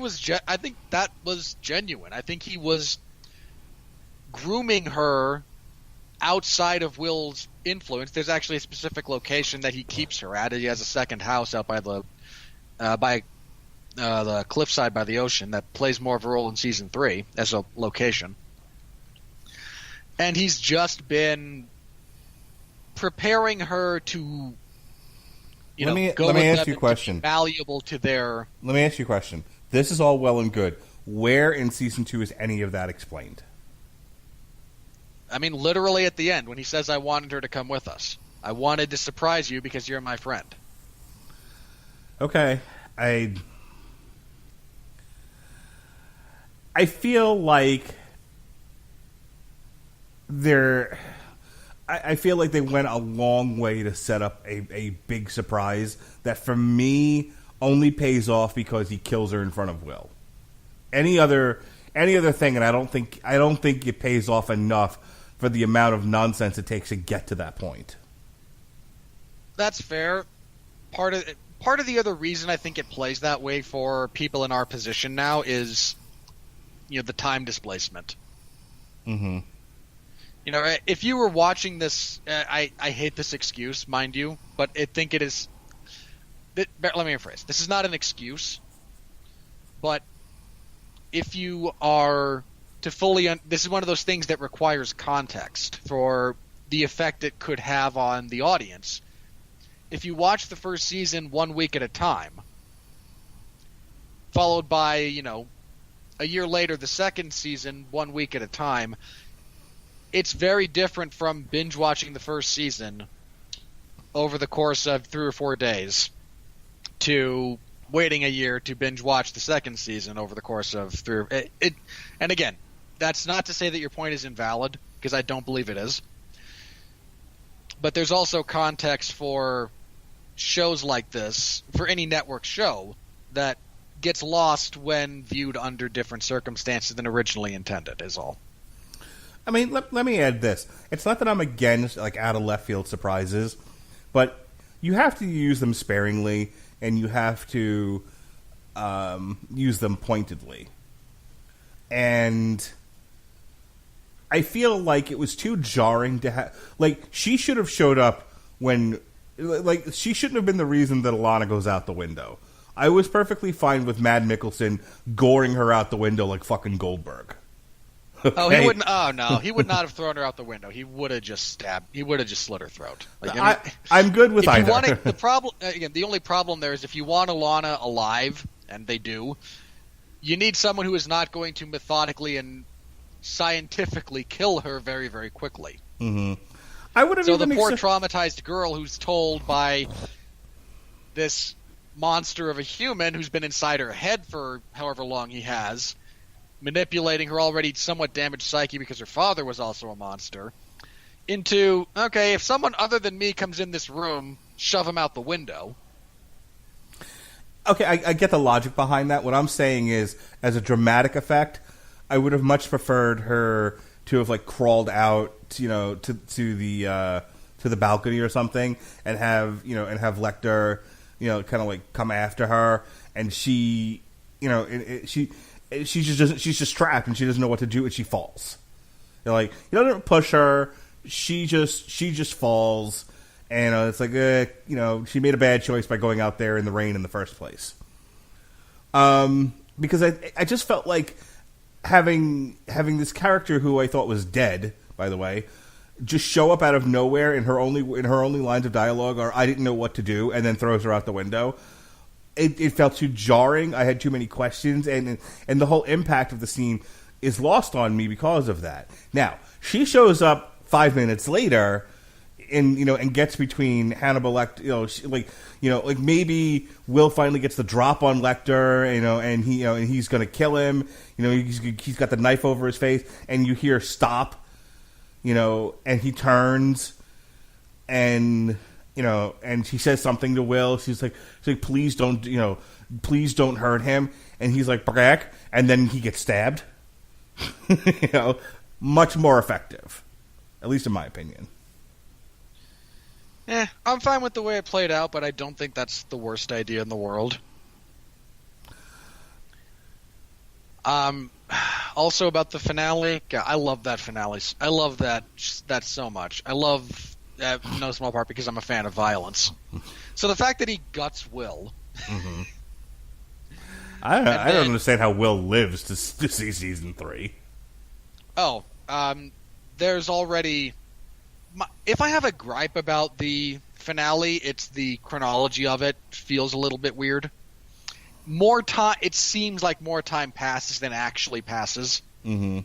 that was genuine. I think he was grooming her outside of Will's influence. There's actually a specific location that he keeps her at. He has a second house out by the cliffside by the ocean that plays more of a role in season 3 as a location. And he's just been preparing her to, let me ask you a question. Valuable to their. Let me ask you a question. This is all well and good. Where in season 2 is any of that explained? I mean, literally at the end when he says, I wanted her to come with us. I wanted to surprise you because you're my friend. Okay. I feel like I feel like they went a long way to set up a big surprise that for me only pays off because he kills her in front of Will. Any other thing, and I don't think it pays off enough for the amount of nonsense it takes to get to that point. That's fair. Part of the other reason I think it plays that way for people in our position now is, the time displacement. Mm-hmm. If you were watching this, I hate this excuse, mind you, but I think it is. Let me rephrase. This is not an excuse, but if you are to fully, this is one of those things that requires context for the effect it could have on the audience. If you watch the first season 1 week at a time, followed by, a year later, the second season 1 week at a time, it's very different from binge watching the first season over the course of 3 or 4 days to waiting a year to binge watch the second season over the course of 3 or and again, that's not to say that your point is invalid, because I don't believe it is. But there's also context for shows like this, for any network show, that gets lost when viewed under different circumstances than originally intended, is all. I mean, let me add this. It's not that I'm against, out of left field surprises, but you have to use them sparingly, and you have to use them pointedly. And I feel like it was too jarring to have... she should have showed up when... she shouldn't have been the reason that Alana goes out the window. I was perfectly fine with Mad Mikkelsen goring her out the window like fucking Goldberg. Okay? Oh, he wouldn't... Oh, no. He would not have thrown her out the window. He would have just stabbed... He would have just slit her throat. I'm good with either. The problem... Again, the only problem there is if you want Alana alive, and they do, you need someone who is not going to methodically and scientifically kill her very, very quickly. Mm-hmm. I would have. So the poor traumatized girl who's told by this monster of a human who's been inside her head for however long he has, manipulating her already somewhat damaged psyche because her father was also a monster, into, okay, if someone other than me comes in this room, shove him out the window. Okay, I get the logic behind that. What I'm saying is, as a dramatic effect, I would have much preferred her to have crawled out, to the balcony or something, and have Lecter, kind of come after her, and she, she's just trapped and she doesn't know what to do and she falls. They're like, you don't push her. She just falls, and it's like she made a bad choice by going out there in the rain in the first place. Because I just felt like having this character who I thought was dead, by the way, just show up out of nowhere in her only lines of dialogue are I didn't know what to do, and then throws her out the window. It felt too jarring. I had too many questions, and the whole impact of the scene is lost on me because of that. Now, she shows up 5 minutes later, and gets between Hannibal Lecter, like maybe Will finally gets the drop on Lecter, and he's going to kill him. He's got the knife over his face, and you hear stop, and he turns, and she says something to Will. She's like, please don't hurt him. And he's like, brack, and then he gets stabbed. Much more effective, at least in my opinion. I'm fine with the way it played out, but I don't think that's the worst idea in the world. Also about the finale, God, I love that finale. I love that so much. I love that in no small part because I'm a fan of violence. So the fact that he guts Will. Mm-hmm. I don't understand how Will lives to see season 3. Oh, there's already... If I have a gripe about the finale, it's the chronology of it feels a little bit weird. More time, it seems like more time passes than actually passes. Mm-hmm.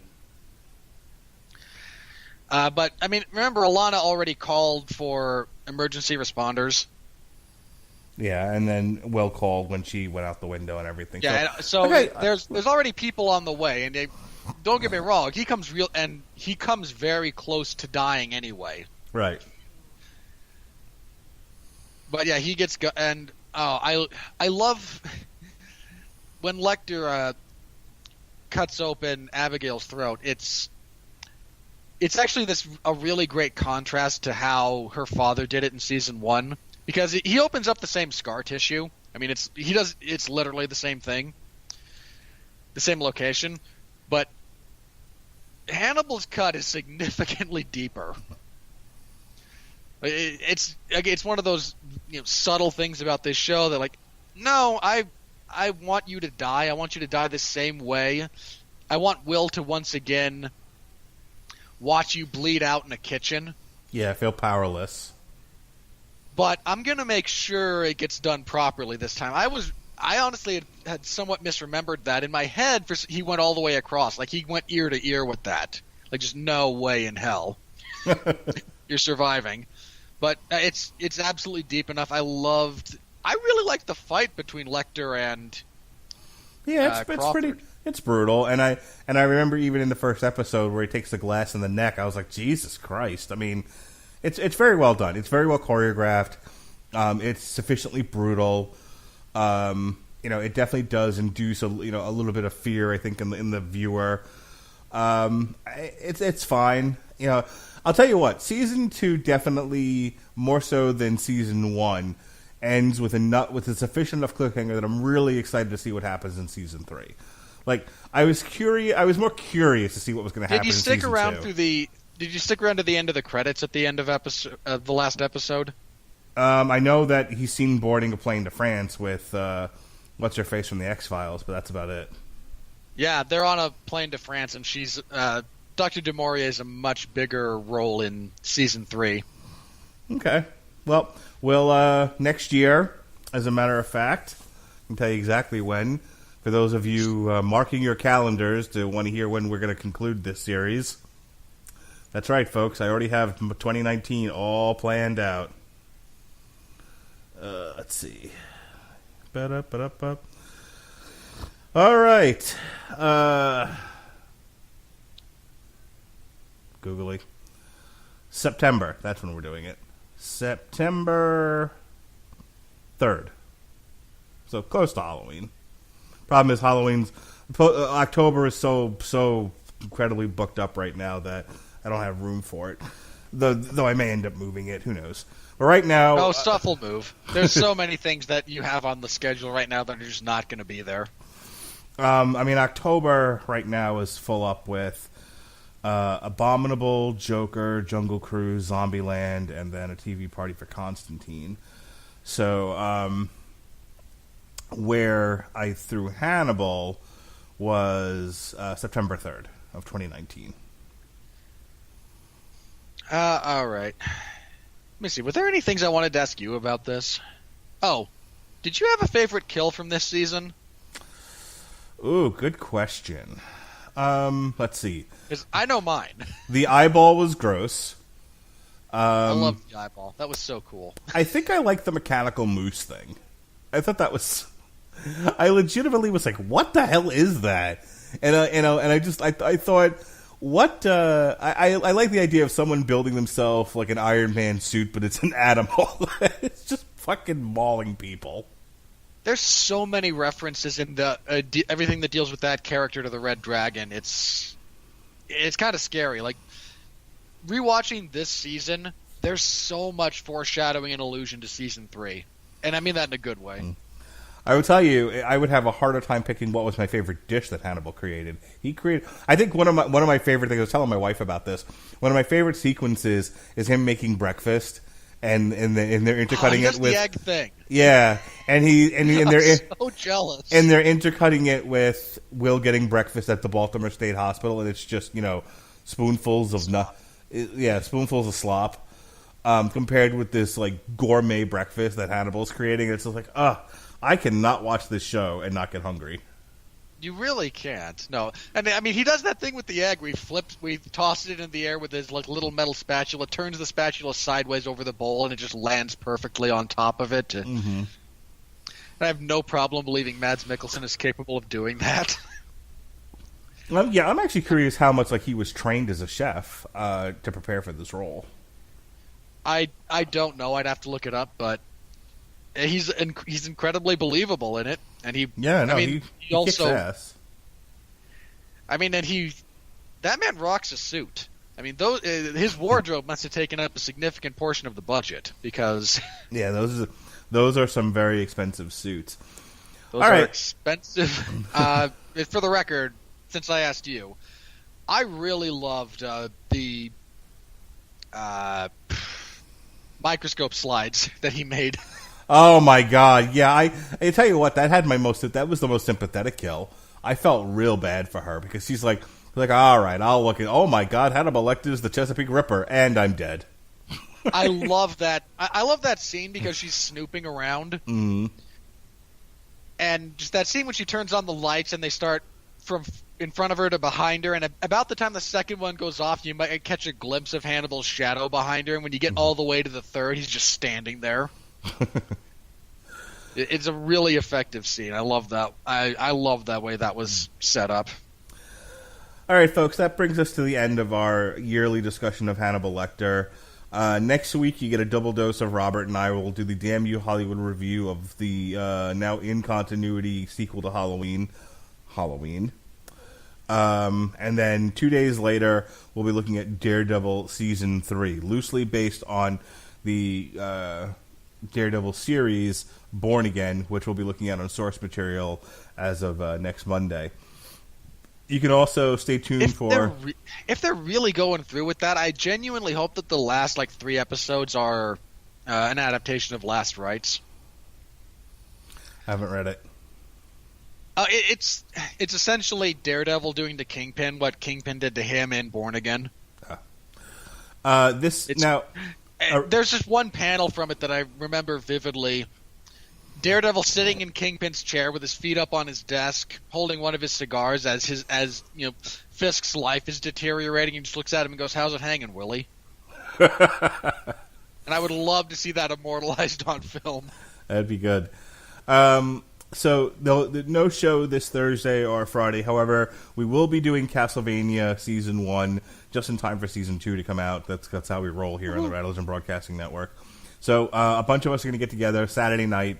But, I mean, remember, Alana already called for emergency responders. Yeah, and then Will called when she went out the window and everything. Yeah, so there's already people on the way, and don't get me wrong, he comes very close to dying anyway. Right. But yeah, he gets I love when Lecter cuts open Abigail's throat. It's actually a really great contrast to how her father did it in season 1, because he opens up the same scar tissue. I mean, it's literally the same thing, the same location, but Hannibal's cut is significantly deeper. It's one of those subtle things about this show that, like, no, I want you to die. I want you to die the same way. I want Will to once again watch you bleed out in a kitchen. Yeah, I feel powerless. But I'm going to make sure it gets done properly this time. I honestly had somewhat misremembered that. In my head, he went all the way across. Like, he went ear to ear with that. Like, just no way in hell you're surviving. But it's absolutely deep enough. I really liked the fight between Lecter and it's brutal. And I remember even in the first episode where he takes the glass in the neck, I was like, Jesus Christ. I mean, it's very well done. It's very well choreographed. It's sufficiently brutal. It definitely does induce a little bit of fear, I think, in the viewer. It's fine. I'll tell you what, season 2 definitely more so than season 1 ends with a sufficient enough cliffhanger that I'm really excited to see what happens in season 3. Like, I was more curious to see what was going to happen. Did you stick around Did you stick around to the end of the credits at the end of the last episode? I know that he's seen boarding a plane to France with what's her face from the X-Files, but that's about it. Yeah, they're on a plane to France, and she's Dr. Du Maurier is a much bigger role in season 3. Okay. Well, we'll next year, as a matter of fact, I can tell you exactly when. For those of you marking your calendars to want to hear when we're going to conclude this series. That's right, folks. I already have 2019 all planned out. Let's see. All right. Googly. September. That's when we're doing it. September 3rd. So close to Halloween. Problem is October is so incredibly booked up right now that I don't have room for it. Though I may end up moving it. Who knows? But right now... stuff will move. There's so many things that you have on the schedule right now that are just not going to be there. October right now is full up with Abominable, Joker, Jungle Cruise, Zombieland, and then a TV party for Constantine. So, where I threw Hannibal was September 3rd of 2019. All right. Let me see. Were there any things I wanted to ask you about this? Oh, did you have a favorite kill from this season? Ooh, good question. Let's see. 'Cause I know mine. The eyeball was gross. I loved the eyeball. That was so cool. I think I liked the mechanical moose thing. I thought that was... I legitimately was like, what the hell is that? And I thought, what? I like the idea of someone building themselves like an Iron Man suit, but it's an animal. It's just fucking mauling people. There's so many references in the everything that deals with that character to the Red Dragon. It's kind of scary. Like, rewatching this season, there's so much foreshadowing and allusion to season 3, and I mean that in a good way. I would tell you, I would have a harder time picking what was my favorite dish that Hannibal created. I think one of my favorite things. I was telling my wife about this. One of my favorite sequences is him making breakfast, and they're intercutting it with the egg thing. Yeah, and they're so jealous, and they're intercutting it with Will getting breakfast at the Baltimore State Hospital, and it's just spoonfuls of spoonfuls of slop, compared with this like gourmet breakfast that Hannibal's creating. It's just like, I cannot watch this show and not get hungry. You really can't. No, and I mean he does that thing with the egg. We toss it in the air with his like little metal spatula, turns the spatula sideways over the bowl, and it just lands perfectly on top of it. Mm-hmm. I have no problem believing Mads Mikkelsen is capable of doing that. Yeah, I'm actually curious how much like he was trained as a chef to prepare for this role. I don't know. I'd have to look it up, but he's incredibly believable in it, and he also kicks ass. I mean, and that man rocks a suit. I mean, his wardrobe must have taken up a significant portion of the budget because those are some very expensive suits. Those are expensive. For the record, since I asked you, I really loved the microscope slides that he made. Oh my god! Yeah, I tell you what, that was the most sympathetic kill. I felt real bad for her because she's like, all right, I'll look at. Oh my god, Hannibal Lecter is the Chesapeake Ripper, and I'm dead. I love that. I love that scene because she's snooping around, and just that scene when she turns on the lights and they start from in front of her to behind her, and about the time the second one goes off, you might catch a glimpse of Hannibal's shadow behind her, and when you get all the way to the third, he's just standing there. It's a really effective scene. I love that. I love that way that was set up. All right, folks, that brings us to the end of our yearly discussion of Hannibal Lecter. Next week, you get a double dose of Robert and I will do the Damn You Hollywood review of the now in continuity sequel to Halloween. And then 2 days later, we'll be looking at Daredevil Season 3, loosely based on the Daredevil series Born Again, which we'll be looking at on source material as of next Monday. You can also stay tuned if they're really going through with that, I genuinely hope that the last 3 episodes are an adaptation of Last Rites. I haven't read it. It's essentially Daredevil doing to Kingpin what Kingpin did to him in Born Again. There's just one panel from it that I remember vividly. Daredevil sitting in Kingpin's chair with his feet up on his desk, holding one of his cigars as Fisk's life is deteriorating, and just looks at him and goes, "How's it hanging, Willie?" And I would love to see that immortalized on film. That'd be good. So no show this Thursday or Friday. However, we will be doing Castlevania Season 1 just in time for Season 2 to come out. That's how we roll here on the Rattlers Broadcasting Network. So a bunch of us are going to get together Saturday night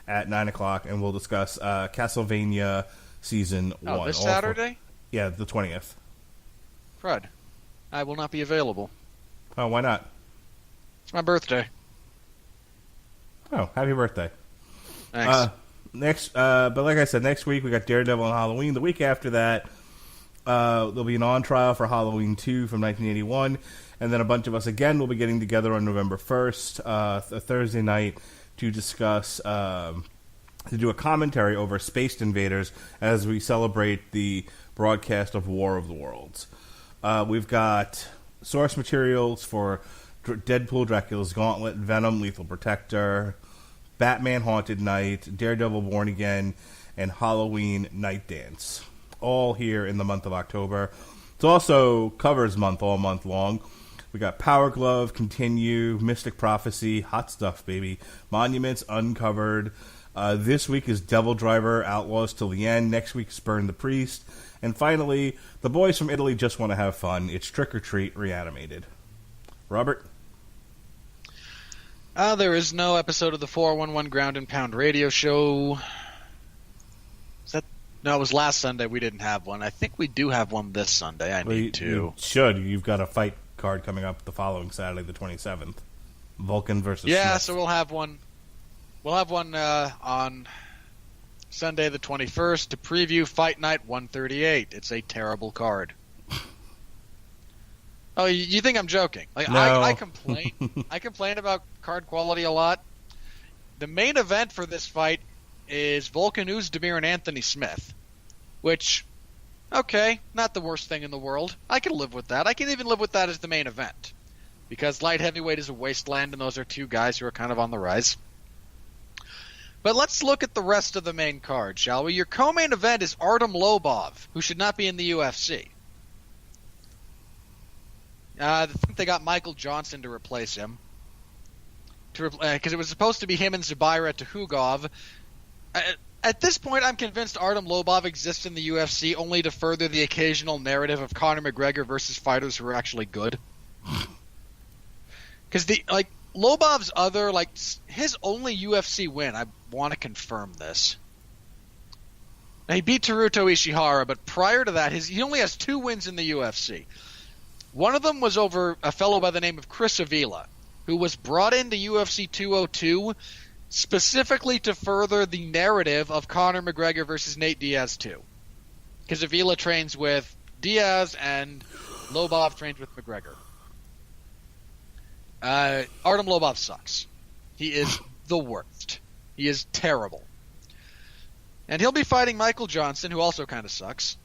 at 9 o'clock, and we'll discuss Castlevania Season 1. Oh, this Saturday? Yeah, the 20th. Crud. I will not be available. Oh, why not? It's my birthday. Oh, happy birthday. Thanks. But like I said, next week we got Daredevil and Halloween. The week after that, there'll be an on trial for Halloween 2 from 1981, and then a bunch of us again will be getting together on November 1st, a Thursday night, to discuss, to do a commentary over Space Invaders as we celebrate the broadcast of War of the Worlds. We've got source materials for Deadpool, Dracula's Gauntlet, Venom, Lethal Protector, Batman Haunted Night, Daredevil Born Again, and Halloween Night Dance. All here in the month of October. It's also covers month all month long. We got Power Glove, Continue, Mystic Prophecy, Hot Stuff, baby, Monuments, Uncovered. This week is Devil Driver, Outlaws Till the End. Next week is Burn the Priest. And finally, the boys from Italy just want to have fun. It's Trick or Treat Reanimated. Robert? There is no episode of the 411 Ground and Pound radio show. No, it was last Sunday. We didn't have one. I think we do have one this Sunday. You should. You've got a fight card coming up the following Saturday, the 27th. Vulcan versus Smith. So we'll have one. We'll have one on Sunday the 21st to preview Fight Night 138. It's a terrible card. Oh, you think I'm joking? Like no. I complain. I complain about card quality a lot. The main event for this fight is Volkan Oezdemir and Anthony Smith, which, okay, not the worst thing in the world. I can live with that. I can even live with that as the main event, because light heavyweight is a wasteland, and those are two guys who are kind of on the rise. But let's look at the rest of the main card, shall we? Your co-main event is Artem Lobov, who should not be in the UFC. I think they got Michael Johnson to replace him, because it was supposed to be him and Zubaira Tuhugov. At this point, I'm convinced Artem Lobov exists in the UFC only to further the occasional narrative of Conor McGregor versus fighters who are actually good. Because Lobov's his only UFC win, I want to confirm this. Now, he beat Teruto Ishihara, but prior to that, he only has 2 wins in the UFC. One of them was over a fellow by the name of Chris Avila, who was brought into UFC 202 specifically to further the narrative of Conor McGregor versus Nate Diaz 2. Because Avila trains with Diaz and Lobov trains with McGregor. Artem Lobov sucks. He is the worst. He is terrible. And he'll be fighting Michael Johnson, who also kind of sucks.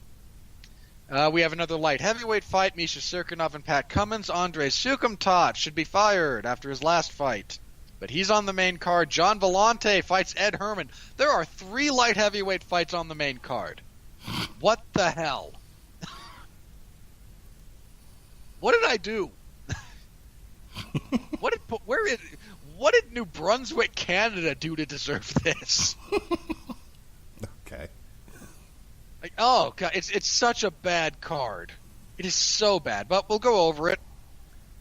We have another light heavyweight fight. Misha Serkinov and Pat Cummins. Andrei Sukumtat should be fired after his last fight, but he's on the main card. John Vellante fights Ed Herman. There are 3 light heavyweight fights on the main card. What the hell? What did I do? What did New Brunswick, Canada do to deserve this? Okay. Oh god, it's such a bad card. It is so bad, but we'll go over it.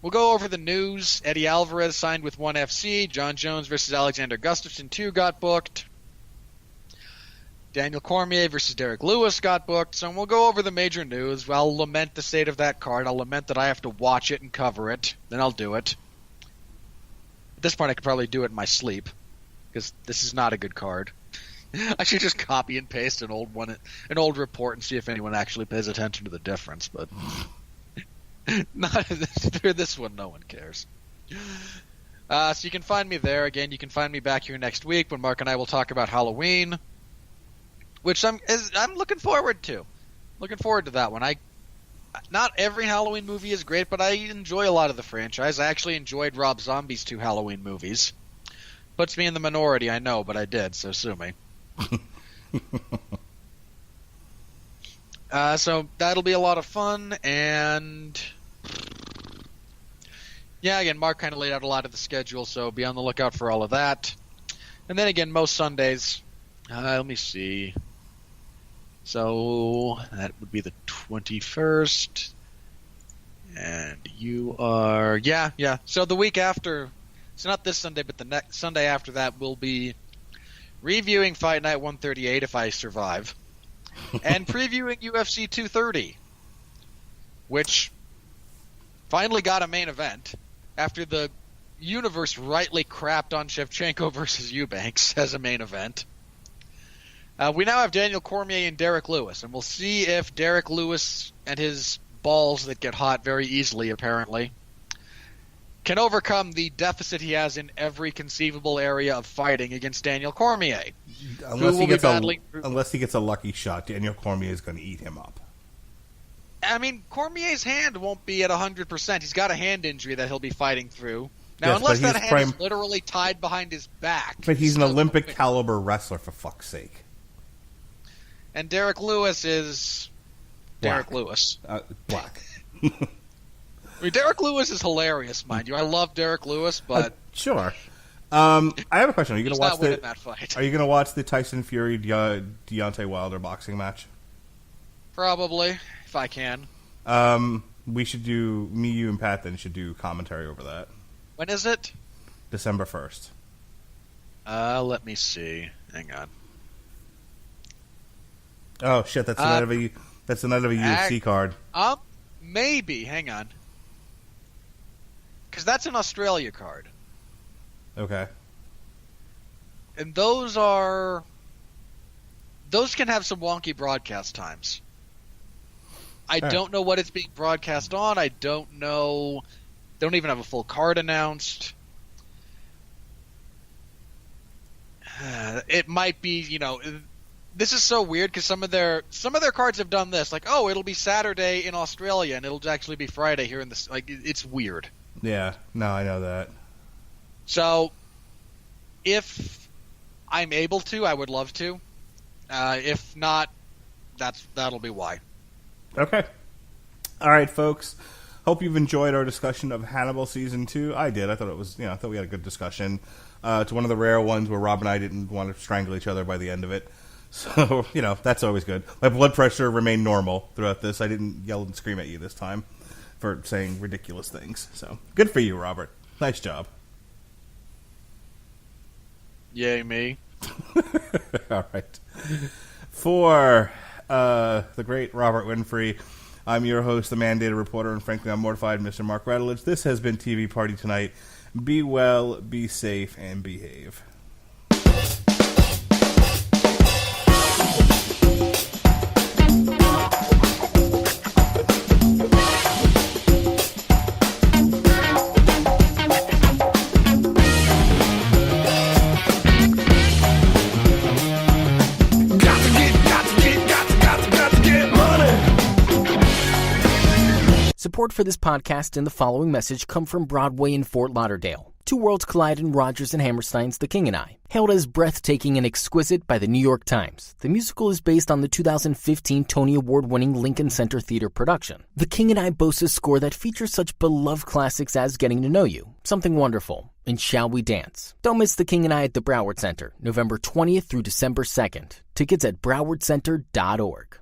We'll go over the news. Eddie Alvarez signed with ONE FC. John Jones versus Alexander Gustafsson 2 got booked. Daniel Cormier versus Derek Lewis got booked. So we'll go over the major news. I'll lament the state of that card. I'll lament that I have to watch it and cover it. Then I'll do it. At this point, I could probably do it in my sleep, because this is not a good card. I should just copy and paste an old report and see if anyone actually pays attention to the difference, but not for this one. No one cares. So you can find me there. Again, you can find me back here next week when Mark and I will talk about Halloween, which I'm looking forward to. Looking forward to that one. Not every Halloween movie is great, but I enjoy a lot of the franchise. I actually enjoyed Rob Zombie's 2 Halloween movies. Puts me in the minority, I know, but I did, so sue me. So that'll be a lot of fun, and yeah, again, Mark kind of laid out a lot of the schedule, so be on the lookout for all of that. And then again, most Sundays, let me see. So that would be the 21st, and you are So the week after, so not this Sunday, but the next Sunday after that, we'll be reviewing Fight Night 138 if I survive, and previewing UFC 230, which finally got a main event after the universe rightly crapped on Shevchenko versus Eubanks as a main event. We now have Daniel Cormier and Derek Lewis, and we'll see if Derek Lewis and his balls that get hot very easily, apparently, can overcome the deficit he has in every conceivable area of fighting against Daniel Cormier. Unless he gets a lucky shot, Daniel Cormier is going to eat him up. I mean, Cormier's hand won't be at 100%. He's got a hand injury that he'll be fighting through. Now, Yes, unless that hand is literally tied behind his back. But he's an Olympic-caliber wrestler, for fuck's sake. And Derek Lewis is... Black. Derek Lewis. Black. I mean, Derek Lewis is hilarious, mind you. I love Derek Lewis, but... Sure. I have a question. Are you going to watch that fight. Are you going to watch the Tyson Fury Deontay Wilder boxing match? Probably, if I can. We should do, me, you, and Pat then should do commentary over that. When is it? December 1st. Let me see. Hang on. Oh shit, that's the night of a UFC card. Maybe. Hang on. Because that's an Australia card. Okay. And those can have some wonky broadcast times. I don't know what it's being broadcast on. I don't know. They don't even have a full card announced. It might be, this is so weird because some of their cards have done this. Like, oh, it'll be Saturday in Australia and it'll actually be Friday here in this. Like, it's weird. Yeah, no, I know that. So, if I'm able to, I would love to. If not, that'll be why. Okay. All right, folks. Hope you've enjoyed our discussion of Hannibal Season 2. I did. I thought it was, I thought we had a good discussion. It's one of the rare ones where Rob and I didn't want to strangle each other by the end of it. So, that's always good. My blood pressure remained normal throughout this. I didn't yell and scream at you this time for saying ridiculous things. So, good for you, Robert. Nice job. Yay, me. All right. For the great Robert Winfrey, I'm your host, the mandated reporter, and frankly, I'm mortified, Mr. Mark Radulich. This has been TV Party Tonight. Be well, be safe, and behave. Support for this podcast and the following message come from Broadway in Fort Lauderdale. Two worlds collide in Rodgers and Hammerstein's The King and I. Hailed as breathtaking and exquisite by the New York Times, the musical is based on the 2015 Tony Award-winning Lincoln Center Theater production. The King and I boasts a score that features such beloved classics as Getting to Know You, Something Wonderful, and Shall We Dance. Don't miss The King and I at the Broward Center, November 20th through December 2nd. Tickets at browardcenter.org.